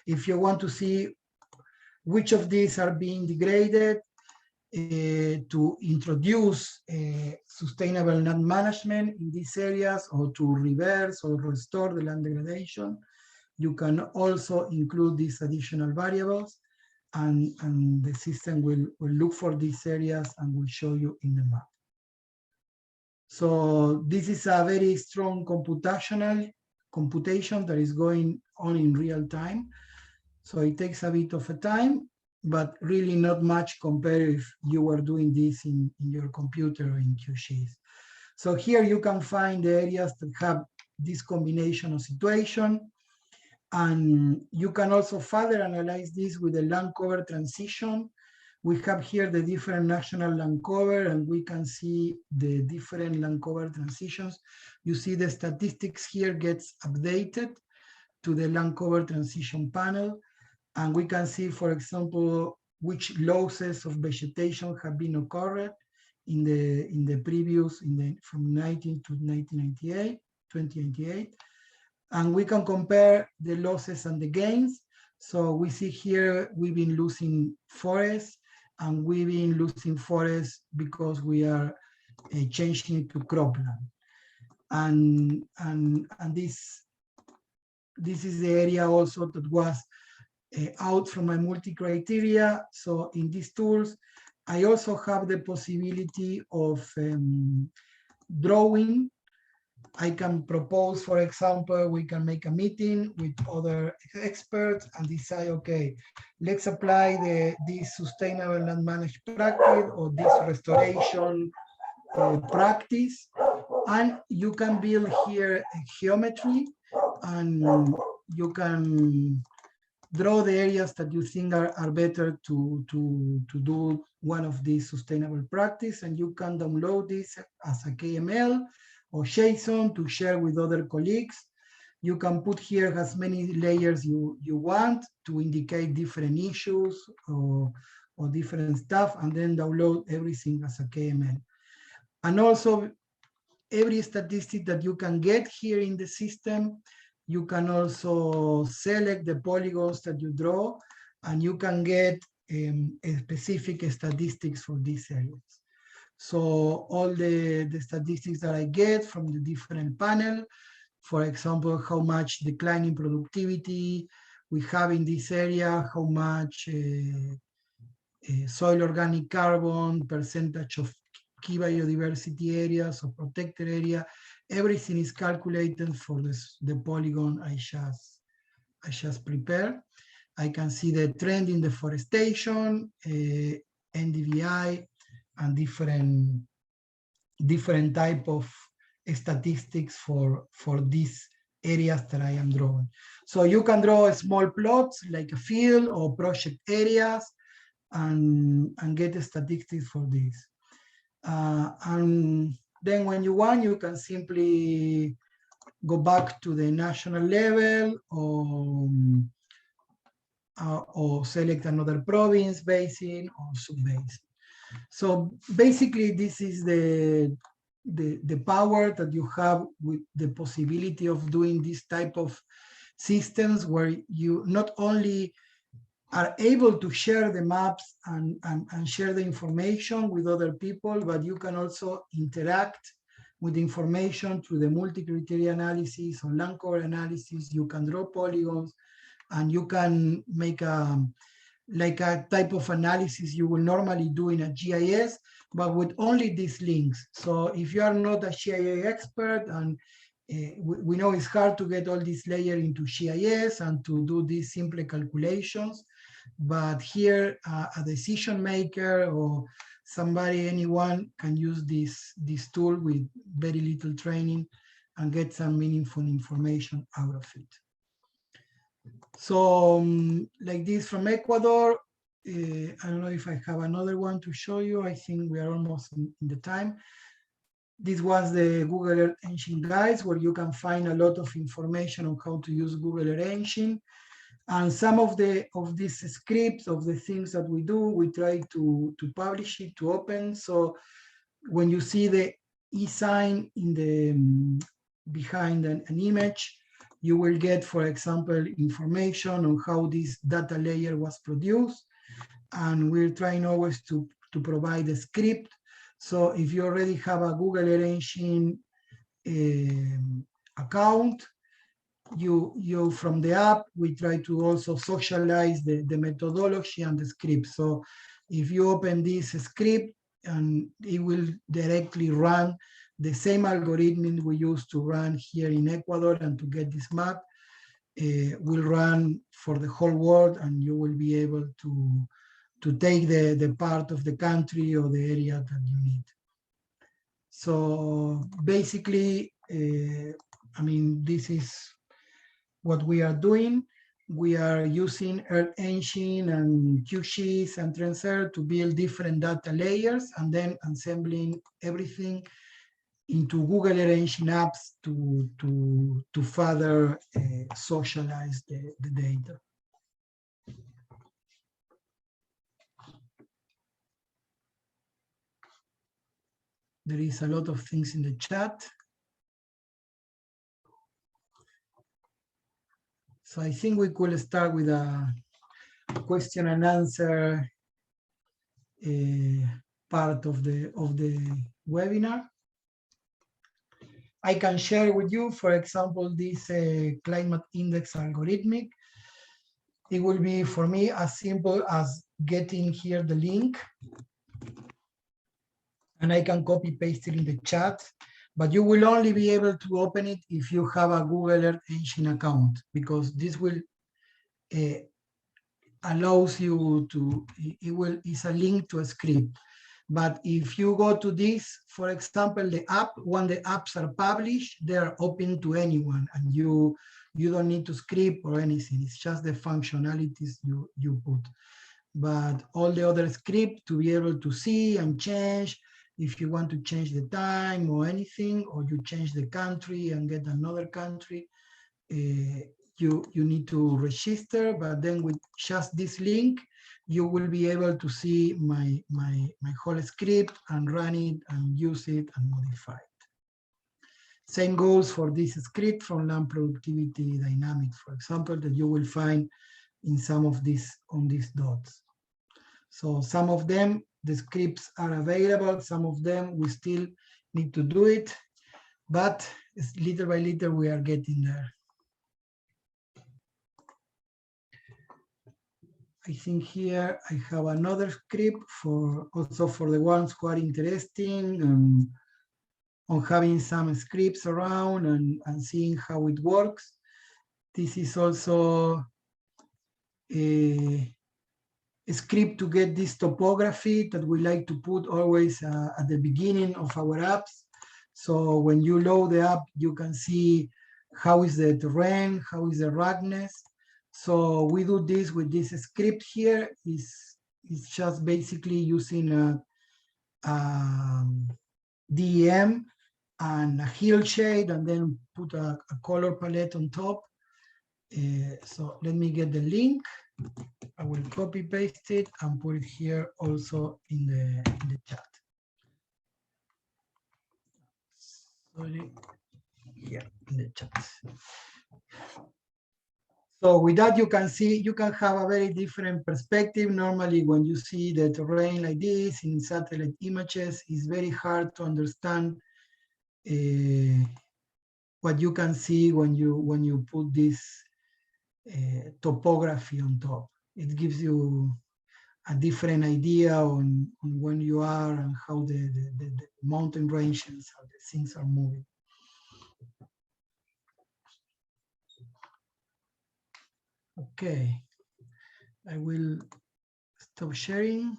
[SPEAKER 3] If you want to see which of these are being degraded to introduce sustainable land management in these areas, or to reverse or restore the land degradation, you can also include these additional variables, and the system will look for these areas and will show you in the map. So this is a very strong computation that is going on in real time. So it takes a bit of a time, but really not much compared if you were doing this in your computer or in QGIS. So here you can find the areas that have this combination of situation. And you can also further analyze this with the land cover transition. We have here the different national land cover, and we can see the different land cover transitions. You see the statistics here gets updated to the land cover transition panel. And we can see, for example, which losses of vegetation have been occurred in the previous, from 19 to 1998, 2098. And we can compare the losses and the gains. So we see here we've been losing forests, and we've been losing forests because we are changing it to cropland. And this is the area also that was out from my multi-criteria. So in these tools, I also have the possibility of drawing. I can propose, for example, we can make a meeting with other experts and decide, okay, let's apply this sustainable land management practice or this restoration practice. And you can build here a geometry, and you can draw the areas that you think are better to do one of these sustainable practice, and you can download this as a KML or JSON to share with other colleagues. You can put here as many layers you want to indicate different issues or different stuff, and then download everything as a KML. And also, every statistic that you can get here in the system, you can also select the polygons that you draw, and you can get specific statistics for these areas. So all the statistics that I get from the different panel, for example, how much decline in productivity we have in this area, how much soil organic carbon, percentage of key biodiversity areas or protected area, everything is calculated for the polygon I just prepared. I can see the trend in deforestation, NDVI, and different type of statistics for these areas that I am drawing. So you can draw small plots like a field or project areas and get the statistics for this. And then when you want, you can simply go back to the national level or select another province, basin, or sub-basin. So basically, this is the power that you have with the possibility of doing this type of systems, where you not only are able to share the maps and share the information with other people, but you can also interact with the information through the multi-criteria analysis or land cover analysis. You can draw polygons, and you can make like a type of analysis you will normally do in a GIS, but with only these links. So if you are not a GIS expert and we know it's hard to get all this layer into GIS and to do these simple calculations, but here a decision maker or somebody, anyone can use this tool with very little training and get some meaningful information out of it. So like this from Ecuador, I don't know if I have another one to show you. I think we are almost in the time. This was the Google Earth Engine guides, where you can find a lot of information on how to use Google Earth Engine. And some of these scripts, of the things that we do, we try to publish it, to open. So when you see the E sign in the behind an image, you will get, for example, information on how this data layer was produced. And we're trying always to provide a script. So if you already have a Google Earth Engine account, you from the app, we try to also socialize the methodology and the script. So if you open this script, and it will directly run the same algorithm we used to run here in Ecuador and to get this map, will run for the whole world, and you will be able to take the part of the country or the area that you need. So basically, I mean, this is what we are doing. We are using Earth Engine and QGIS and Transair to build different data layers, and then assembling everything into Google Earth Engine apps to further socialize the data. There is a lot of things in the chat. So I think we could start with a question and answer part of the webinar. I can share with you, for example, this climate index algorithmic. It will be, for me, as simple as getting here the link, and I can copy paste it in the chat, but you will only be able to open it if you have a Google Earth Engine account, because this will allows you to, it's a link to a script. But if you go to this, for example, the app, when the apps are published, they're open to anyone, and you don't need to script or anything. It's just the functionalities you put. But all the other script to be able to see and change, if you want to change the time or anything, or you change the country and get another country, you need to register. But then with just this link, you will be able to see my whole script and run it and use it and modify it. Same goes for this script from Land Productivity Dynamics, for example, that you will find in some of these, on these dots. So some of them, the scripts are available. Some of them we still need to do it, but little by little we are getting there. I think here I have another script for also for the ones who are interested on having some scripts around and seeing how it works. This is also a script to get this topography that we like to put always at the beginning of our apps. So when you load the app, you can see how is the terrain, how is the ruggedness. So we do this with this script here. It's just basically using a DEM and a hill shade, and then put a color palette on top. So let me get the link. I will copy paste it and put it here also in the chat. Sorry, here in the chat. So with that, you can see, you can have a very different perspective. Normally, when you see the terrain like this in satellite images, it's very hard to understand what you can see when you put this topography on top. It gives you a different idea on when you are and how the mountain ranges, how the things are moving. Okay, I will stop sharing.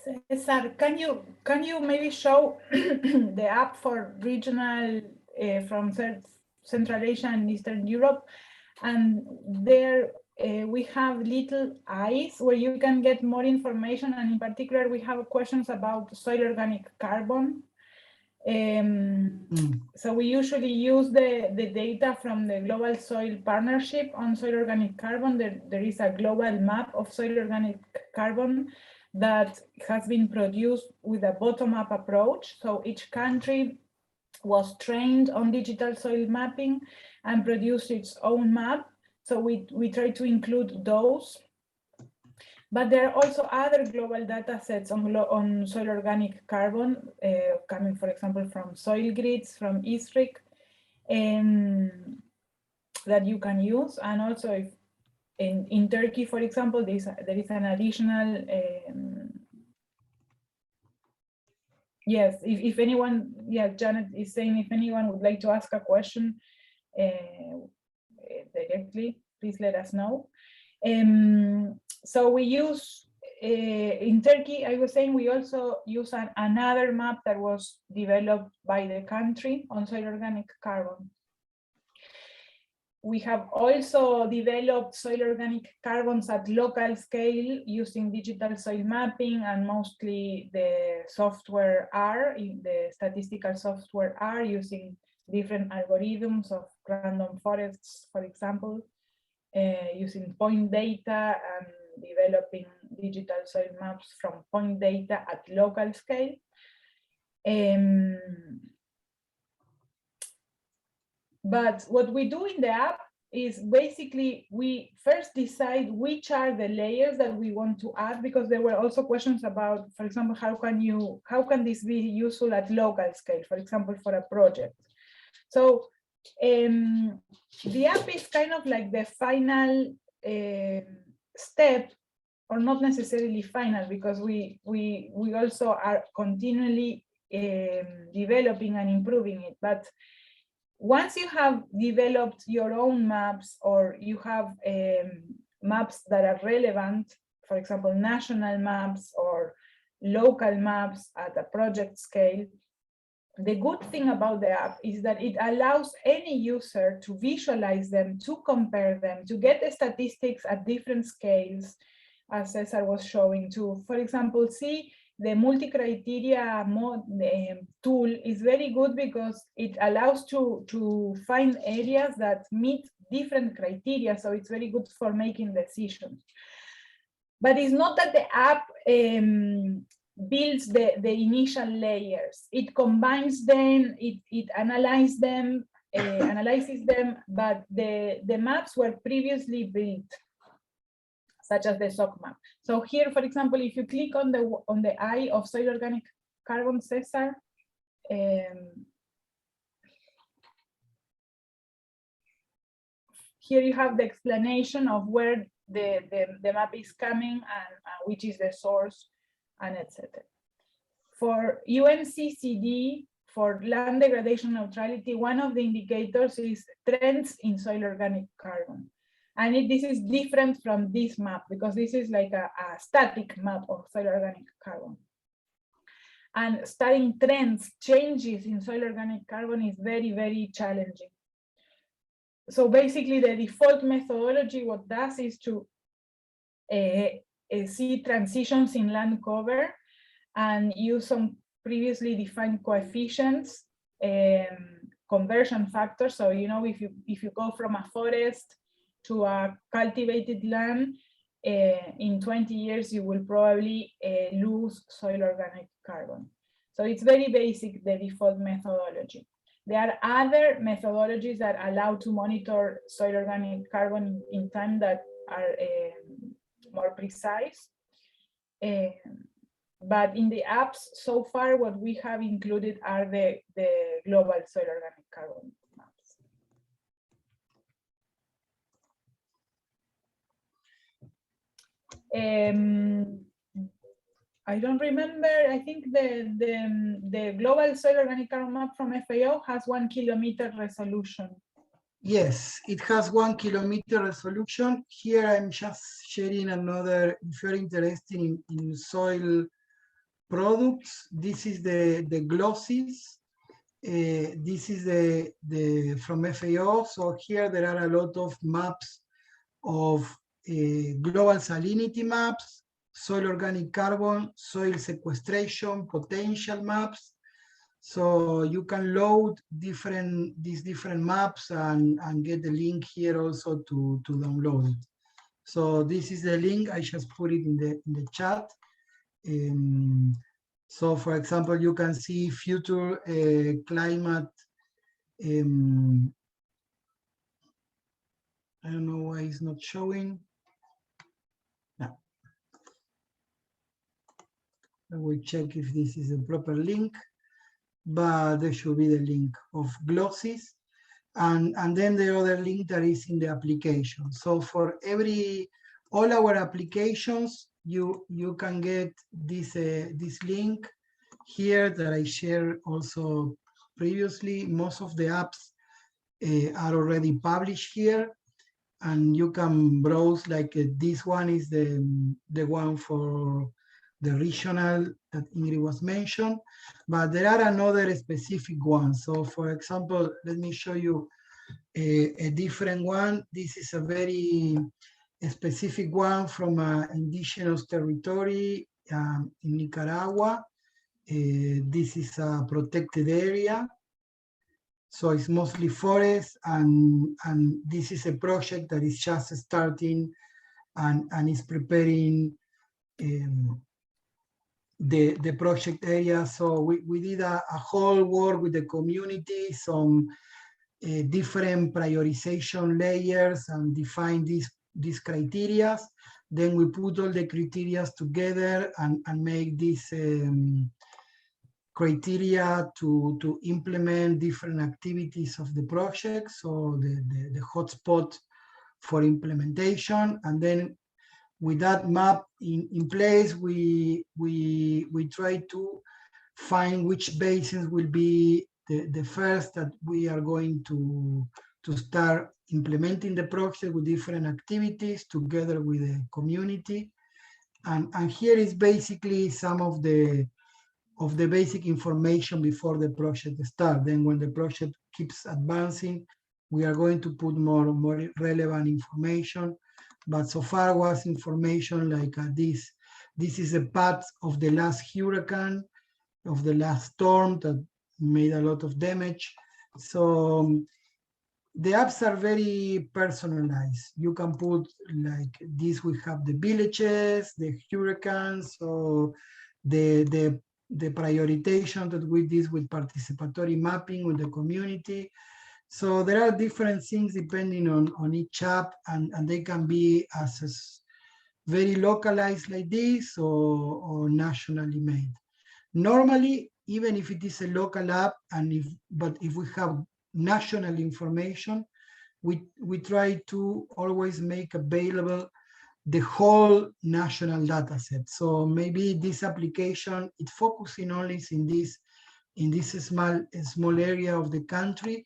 [SPEAKER 2] Cesar, can you maybe show the app for regional from Central Asia and Eastern Europe? And there we have little eyes where you can get more information, and in particular we have questions about soil organic carbon. So we usually use the data from the Global Soil Partnership on soil organic carbon. There is a global map of soil organic carbon that has been produced with a bottom-up approach. So each country was trained on digital soil mapping and produced its own map. So we try to include those. But there are also other global data sets on soil organic carbon, coming, for example, from soil grids, from ISRIC, that you can use. And also if in Turkey, for example, there is an additional, yes, if anyone, yeah, Janet is saying if anyone would like to ask a question directly, please let us know. So we use, in Turkey, I was saying we also use another map that was developed by the country on soil organic carbon. We have also developed soil organic carbons at local scale using digital soil mapping and mostly the software R, the statistical software R, using different algorithms of random forests, for example, using point data and developing digital soil maps from point data at local scale. But what we do in the app is basically we first decide which are the layers that we want to add, because there were also questions about, for example, how can this be useful at local scale, for example, for a project. So the app is kind of like the final step, or not necessarily final, because we also are continually developing and improving it. But once you have developed your own maps, or you have maps that are relevant, for example, national maps or local maps at a project scale, the good thing about the app is that it allows any user to visualize them, to compare them, to get the statistics at different scales, as Cesar was showing, to, for example, see the multi-criteria tool is very good because it allows to find areas that meet different criteria. So it's very good for making decisions. But it's not that the app builds the initial layers. It combines them, it analyzes them, but the maps were previously built, such as the SOC map. So here, for example, if you click on the eye of soil organic carbon, Cesar, here you have the explanation of where the map is coming and which is the source, and etc. For UNCCD, for land degradation neutrality, one of the indicators is trends in soil organic carbon. And this is different from this map, because this is like a static map of soil organic carbon. And studying trends, changes in soil organic carbon is very, very challenging. So basically the default methodology, what does is to see transitions in land cover and use some previously defined coefficients, conversion factors. So, you know, if you go from a forest to a cultivated land, in 20 years, you will probably lose soil organic carbon. So it's very basic, the default methodology. There are other methodologies that allow to monitor soil organic carbon in time that are more precise. But in the apps, so far, what we have included are the global soil organic carbon maps. I don't remember. I think the global soil organic carbon map from FAO has 1 kilometer resolution.
[SPEAKER 3] Yes, it has 1 kilometer resolution. Here I'm just sharing another, if you're interested in soil products, this is the glosses. This is the from FAO. So here there are a lot of maps of global salinity maps, soil organic carbon, soil sequestration, potential maps. So you can load these different maps and get the link here also to download it. So this is the link. I just put it in the chat. So for example, you can see future climate. I don't know why it's not showing. No. I will check if this is a proper link, but there should be the link of glosses. And then the other link that is in the application. So for all our applications, you can get this link here that I shared also previously. Most of the apps are already published here, and you can browse like this one is the one for the regional that Ingrid was mentioned, but there are another specific ones. So for example, let me show you a different one. This is a very specific one from an indigenous territory in Nicaragua. This is a protected area. So it's mostly forest, and this is a project that is just starting and is preparing the project area. So we did a whole work with the community, some different prioritization layers, and define these criteria. Then we put all the criteria together and make this criteria to implement different activities of the project. So the hotspot for implementation, and then with that map in place, we try to find which basins will be the first that we are going to start implementing the project with different activities together with the community. And here is basically some of the basic information before the project starts. Then when the project keeps advancing, we are going to put more relevant information. But so far was information like this. This is a path of the last hurricane, of the last storm that made a lot of damage. So the apps are very personalized. You can put like this, we have the villages, the hurricanes, so the prioritization that we did with participatory mapping with the community. So there are different things depending on each app, and they can be as very localized like this or nationally made. Normally, even if it is a local app, but if we have national information, we try to always make available the whole national data set. So maybe this application, it's focusing only in this small area of the country,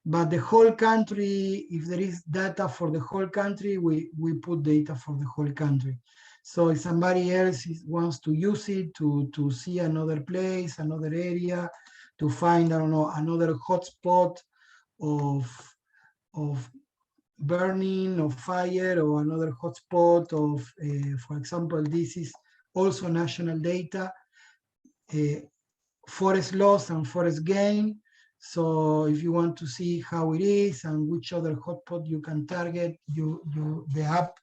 [SPEAKER 3] but the whole country, if there is data for the whole country, we put data for the whole country. So if somebody else wants to use it to see another place, another area, to find, I don't know, another hotspot of burning or fire, or another hotspot of, for example, this is also national data, forest loss and forest gain. So if you want to see how it is and which other hotspot you can target, the app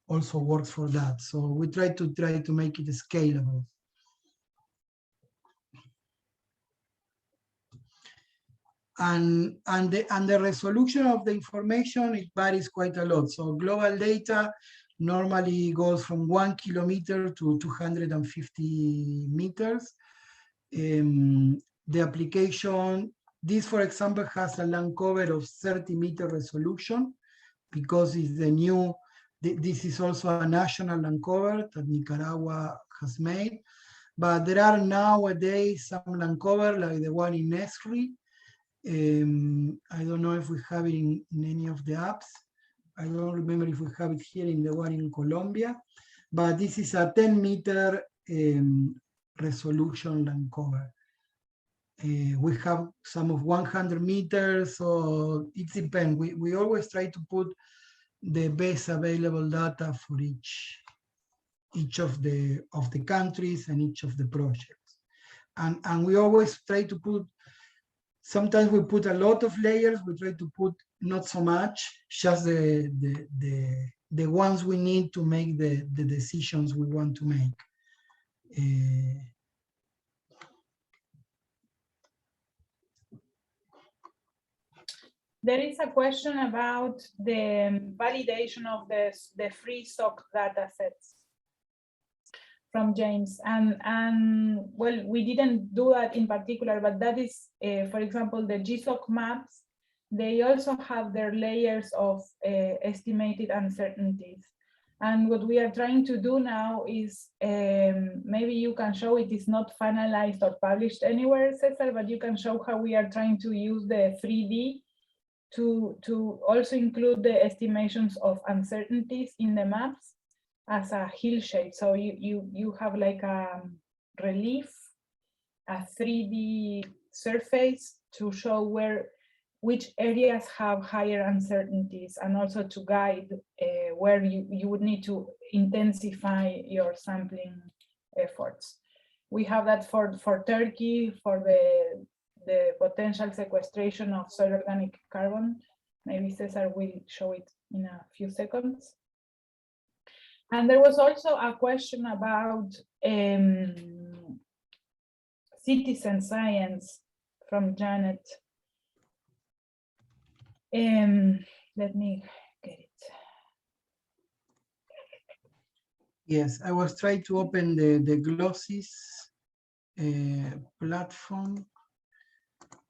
[SPEAKER 3] also works for that. So we try to make it scalable. And the resolution of the information, it varies quite a lot. So global data normally goes from 1 kilometer to 250 meters. The application, this, for example, has a land cover of 30-meter resolution because it's the new, this is also a national land cover that Nicaragua has made. But there are nowadays some land cover like the one in Nesri, I don't know if we have it in any of the apps. I don't remember if we have it here in the one in Colombia, but this is a 10-meter resolution land cover. We have some of 100 meters, so it depends. We always try to put the best available data for each of the countries and each of the projects. And we always try to put, sometimes we put a lot of layers, we try to put not so much, just the ones we need to make the decisions we want to make.
[SPEAKER 2] There is a question about the validation of the free stock data sets from James. And well, we didn't do that in particular, but that is, for example, the GSOC maps, they also have their layers of estimated uncertainties. And what we are trying to do now is, maybe you can show it is not finalized or published anywhere, Cesar, but you can show how we are trying to use the 3D to also include the estimations of uncertainties in the maps as a hill shape. So you have like a relief, a 3D surface to show which areas have higher uncertainties, and also to guide where you would need to intensify your sampling efforts. We have that for Turkey, for the potential sequestration of soil organic carbon. Maybe Cesar will show it in a few seconds. And there was also a question about citizen science from Janet. Let me get it.
[SPEAKER 3] Yes, I was trying to open the glosses platform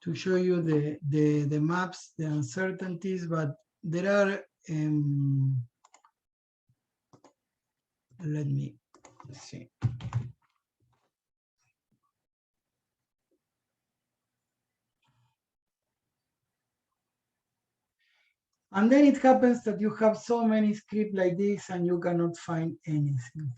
[SPEAKER 3] to show you the maps, the uncertainties, but there are, let me see. And then it happens that you have so many scripts like this and you cannot find anything.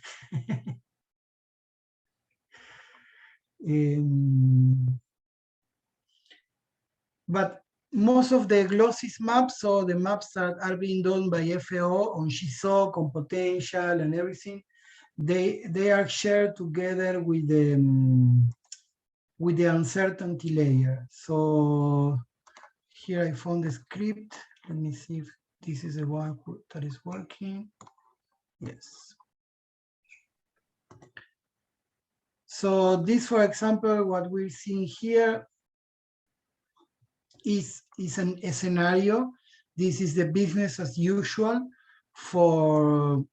[SPEAKER 3] But most of the glosses maps, so the maps that are being done by FAO on GSOC, on potential and everything, they are shared together with the uncertainty layer. So here I found the script. Let me see if this is the one that is working. Yes. So this, for example, what we're seeing here is a scenario. This is the business as usual for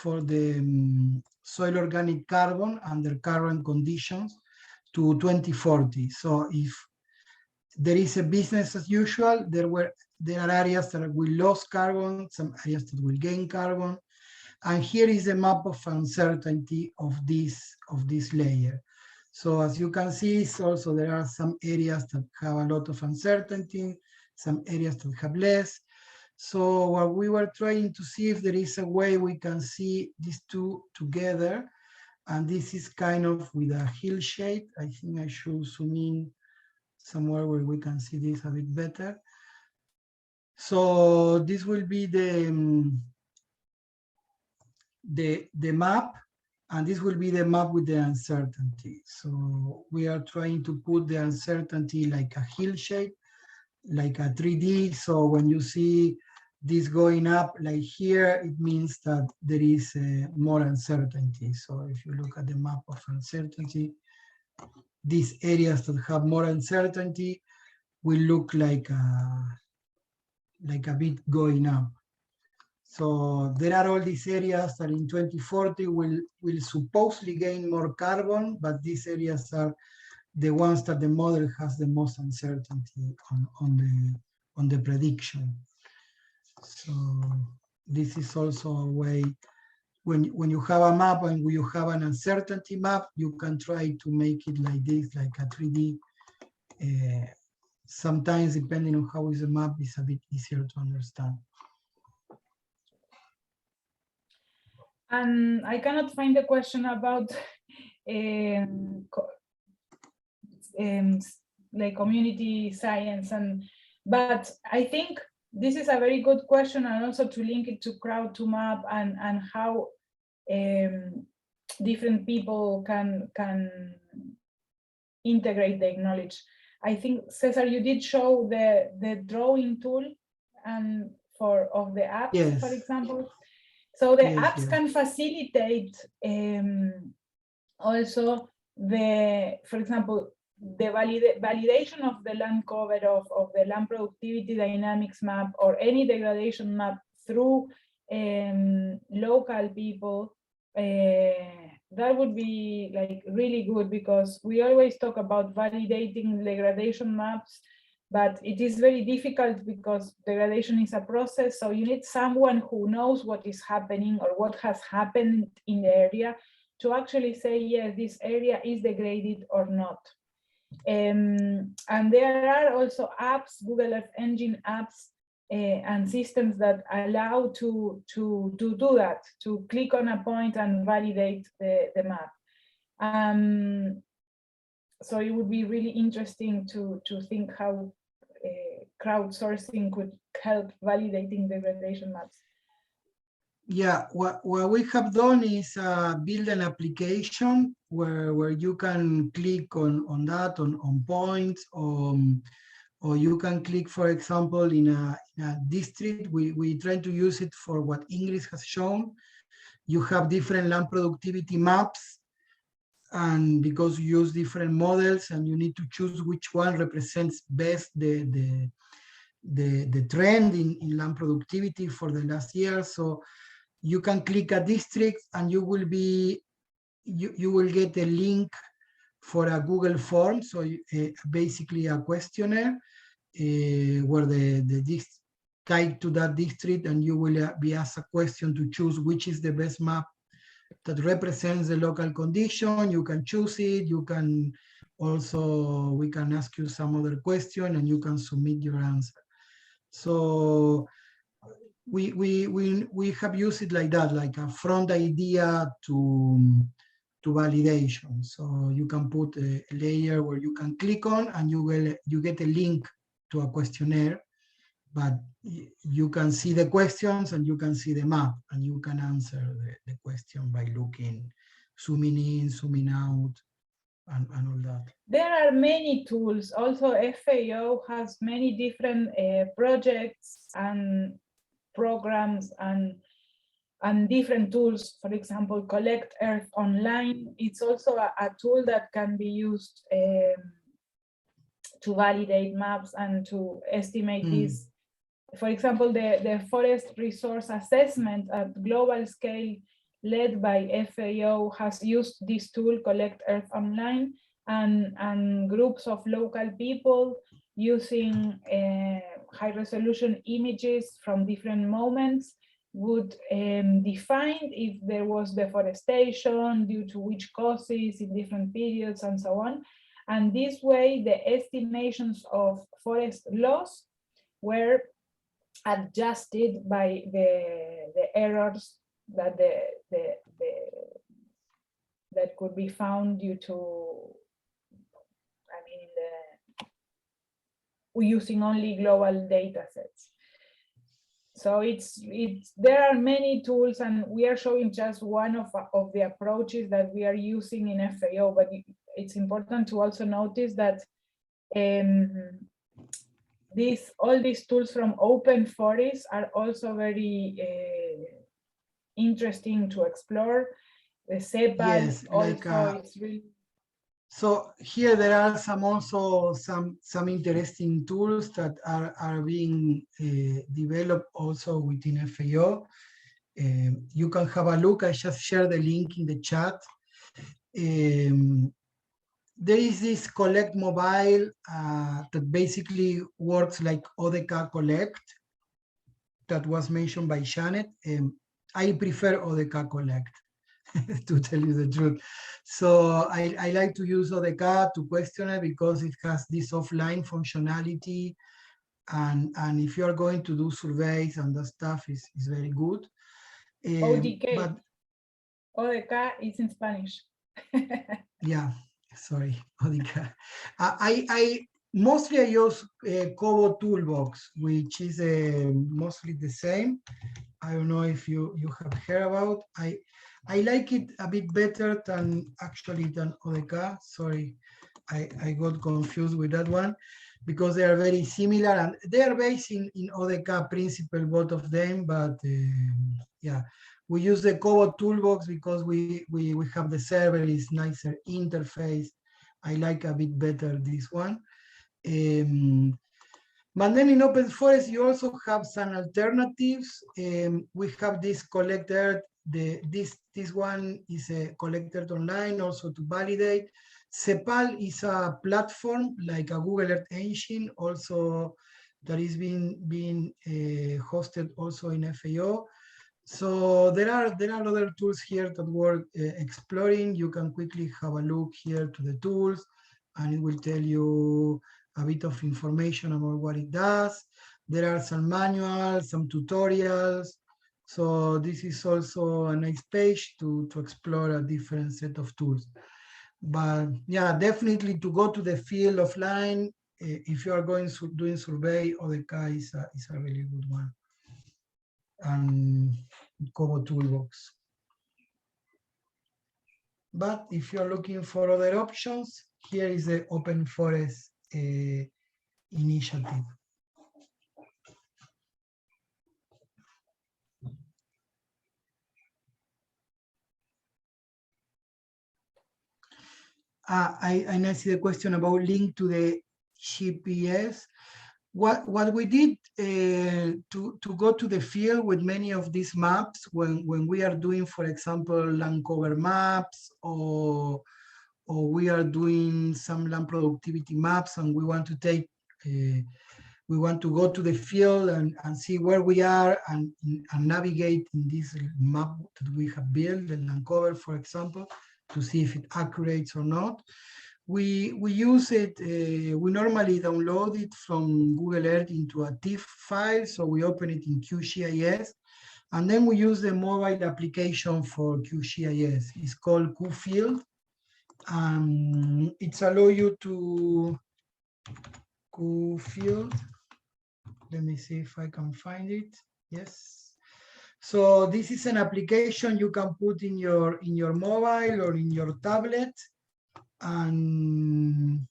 [SPEAKER 3] the soil organic carbon under current conditions to 2040. So if there is a business as usual, there are areas that will lose carbon, some areas that will gain carbon. And here is a map of uncertainty of this layer. So as you can see, also there are some areas that have a lot of uncertainty, some areas that have less. So what we were trying to see if there is a way we can see these two together. And this is kind of with a hill shape. I think I should zoom in somewhere where we can see this a bit better. So this will be the map, and this will be the map with the uncertainty. So we are trying to put the uncertainty like a hill shape, like a 3D. So when you see this going up like here, it means that there is more uncertainty. So if you look at the map of uncertainty, these areas that have more uncertainty will look like a bit going up. So there are all these areas that in 2040 will supposedly gain more carbon, but these areas are the ones that the model has the most uncertainty on the prediction. So this is also a way, when you have a map and when you have an uncertainty map, you can try to make it like this, like a 3D sometimes depending on how is the map is a bit easier to understand.
[SPEAKER 2] And I cannot find the question about like community science, but I think this is a very good question, and also to link it to Crowd2Map and how different people can integrate their knowledge. I think, Cesar, you did show the drawing tool and of the apps,
[SPEAKER 3] Yes.
[SPEAKER 2] for example. So the
[SPEAKER 3] Yes,
[SPEAKER 2] apps
[SPEAKER 3] yes.
[SPEAKER 2] can facilitate also for example, the validation of the land cover of the land productivity dynamics map or any degradation map through local people. That would be like really good, because we always talk about validating degradation maps, but it is very difficult because degradation is a process. So you need someone who knows what is happening or what has happened in the area to actually say, yes, this area is degraded or not. And there are also apps, Google Earth Engine apps, and systems that allow to do that, to click on a point and validate the map. So it would be really interesting to think how crowdsourcing could help validating degradation maps.
[SPEAKER 3] Yeah, what we have done is build an application where you can click on that, on points, or you can click, for example, in a district. We try to use it for what Ingrid has shown. You have different land productivity maps, and because you use different models and you need to choose which one represents best the trend in land productivity for the last year. So you can click a district and you will get a link for a Google form. So basically a questionnaire where the tied to that district, and you will be asked a question to choose which is the best map that represents the local condition. You can choose it. You can also, we can ask you some other question and you can submit your answer. So we have used it like that, like a front idea to validation. So you can put a layer where you can click on and you get a link to a questionnaire, but you can see the questions and you can see the map and you can answer the question by looking, zooming in, zooming out, and all that.
[SPEAKER 2] There are many tools. Also, FAO has many different projects and programs and different tools. For example, Collect Earth Online. It's also a tool that can be used to validate maps and to estimate this. For example, the forest resource assessment at global scale led by FAO has used this tool, Collect Earth Online, and groups of local people using high resolution images from different moments would define if there was deforestation, due to which causes in different periods, and so on. And this way, the estimations of forest loss were adjusted by the errors that that could be found due to, using only global data sets. So there are many tools, and we are showing just one of the approaches that we are using in FAO, but it's important to also notice that all these tools from open forests are also very interesting to explore. The CEPAL,
[SPEAKER 3] yes,
[SPEAKER 2] also it's really.
[SPEAKER 3] So here there are some interesting tools that are being developed also within FAO. You can have a look. I just shared the link in the chat. There is this Collect Mobile that basically works like ODK Collect that was mentioned by Janet. I prefer ODK Collect. to tell you the truth. So I like to use ODK to question it because it has this offline functionality. And if you are going to do surveys and that stuff is very good.
[SPEAKER 2] ODK.
[SPEAKER 3] But
[SPEAKER 2] ODK is in Spanish.
[SPEAKER 3] yeah, sorry, ODK. I mostly I use Kobo Toolbox, which is mostly the same. I don't know if you have heard about. I like it a bit better than ODK. Sorry, I got confused with that one because they are very similar and they are based in ODK principle, both of them. But yeah, we use the Kobo Toolbox because we have the server is nicer interface. I like a bit better this one. But then in Open Forest, you also have some alternatives. We have this collector. This one is collected online also to validate. CEPAL is a platform like a Google Earth engine, also that is being hosted also in FAO. So there are other tools here that worth exploring. You can quickly have a look here to the tools, and it will tell you a bit of information about what it does. There are some manuals, some tutorials. So this is also a nice page to explore a different set of tools. But yeah, definitely to go to the field offline, if you are doing survey, ODK is a really good one. And Kobo Toolbox. But if you're looking for other options, here is the Open Forest initiative. I see the question about link to the GPS. What we did to go to the field with many of these maps when we are doing, for example, land cover maps or we are doing some land productivity maps and we want to take we want to go to the field and see where we are and navigate in this map that we have built, the land cover, for example, to see if it's accurate or not. We use it, we normally download it from Google Earth into a TIFF file, so we open it in QGIS, and then we use the mobile application for QGIS. It's called QField. It's allow you to QField. Let me see if I can find it. Yes. So this is an application you can put in your mobile or in your tablet, and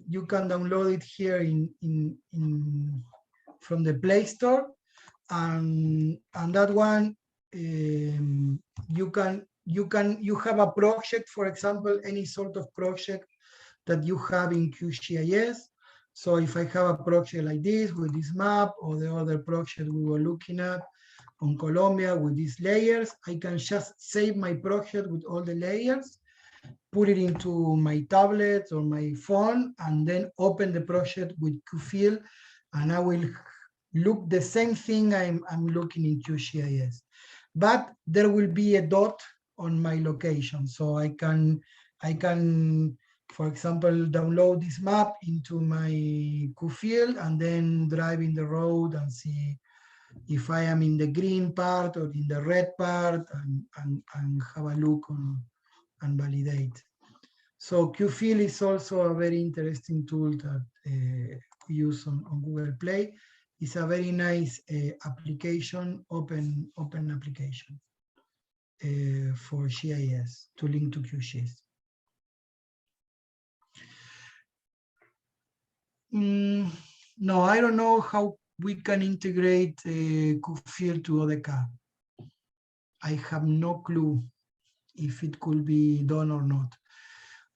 [SPEAKER 3] you can download it here from the Play Store, and that one you have a project, for example, any sort of project that you have in QGIS. So if I have a project like this with this map, or the other project we were looking at on Colombia with these layers, I can just save my project with all the layers, put it into my tablet or my phone, and then open the project with QField, and I will look the same thing I'm looking in QGIS. But there will be a dot on my location, so I can, for example, download this map into my QField and then drive in the road and see if I am in the green part or in the red part, and have a look on and validate. So QField is also a very interesting tool that we use on Google Play. It's a very nice application, open application for GIS to link to QGIS. No, I don't know how we can integrate QField to ODK. I have no clue if it could be done or not.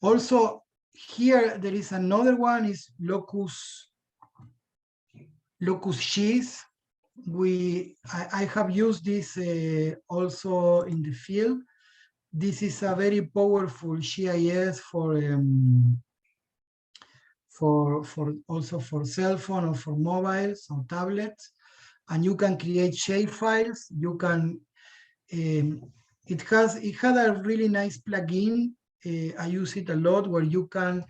[SPEAKER 3] Also, here there is another one, is LocusGIS. I have used this also in the field. This is a very powerful GIS also for cell phone or for mobiles or tablets, and you can create shape files. You can It had a really nice plugin. I use it a lot, where you can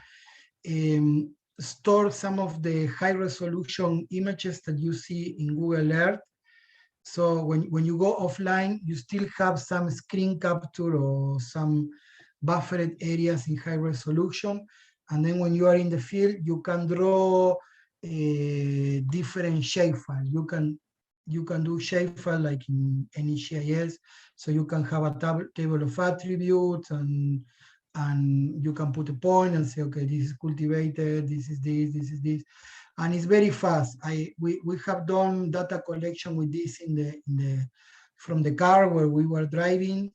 [SPEAKER 3] store some of the high resolution images that you see in Google Earth. So when you go offline, you still have some screen capture or some buffered areas in high resolution. And then when you are in the field, you can draw a different shapefile. You can do shapefile like in any GIS. So you can have a table of attributes, and you can put a point and say, okay, this is cultivated, this is this. And it's very fast. We have done data collection with this from the car where we were driving,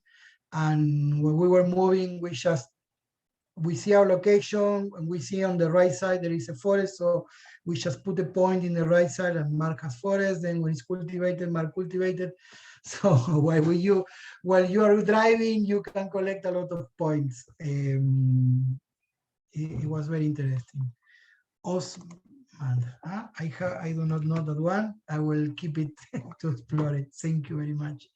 [SPEAKER 3] and when we were moving, we see our location, and we see on the right side there is a forest, so we just put a point in the right side and mark as forest. Then when it's cultivated, mark cultivated. So while you are driving, you can collect a lot of points. It was very interesting. Awesome. And I do not know that one. I will keep it to explore it. Thank you very much.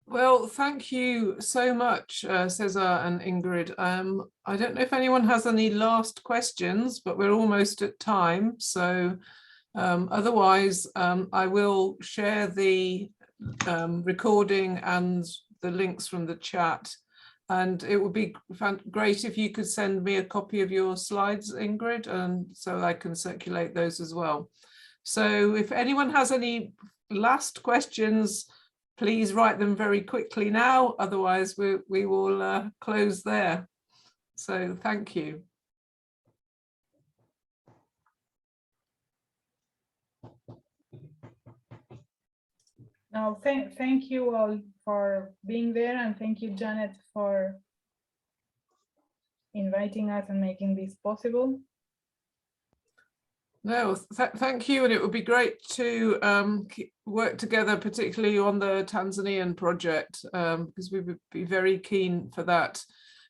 [SPEAKER 1] Well, thank you so much, Cesar and Ingrid. I don't know if anyone has any last questions, but we're almost at time. So otherwise, I will share the recording and the links from the chat. And it would be great if you could send me a copy of your slides, Ingrid, and so I can circulate those as well. So if anyone has any last questions, please write them very quickly now, otherwise we will close there. So thank you.
[SPEAKER 2] No, thank you all for being there, and thank you, Janet, for inviting us and making this possible.
[SPEAKER 1] No, thank you, and it would be great to work together, particularly on the Tanzanian project, because we would be very keen for that.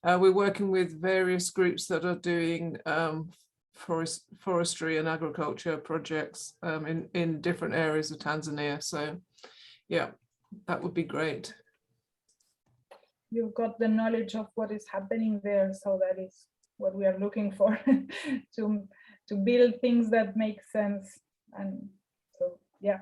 [SPEAKER 1] We're working with various groups that are doing forestry and agriculture projects in different areas of Tanzania. So yeah, that would be great.
[SPEAKER 2] You've got the knowledge of what is happening there, so that is what we are looking for to build things that make sense. And so yeah.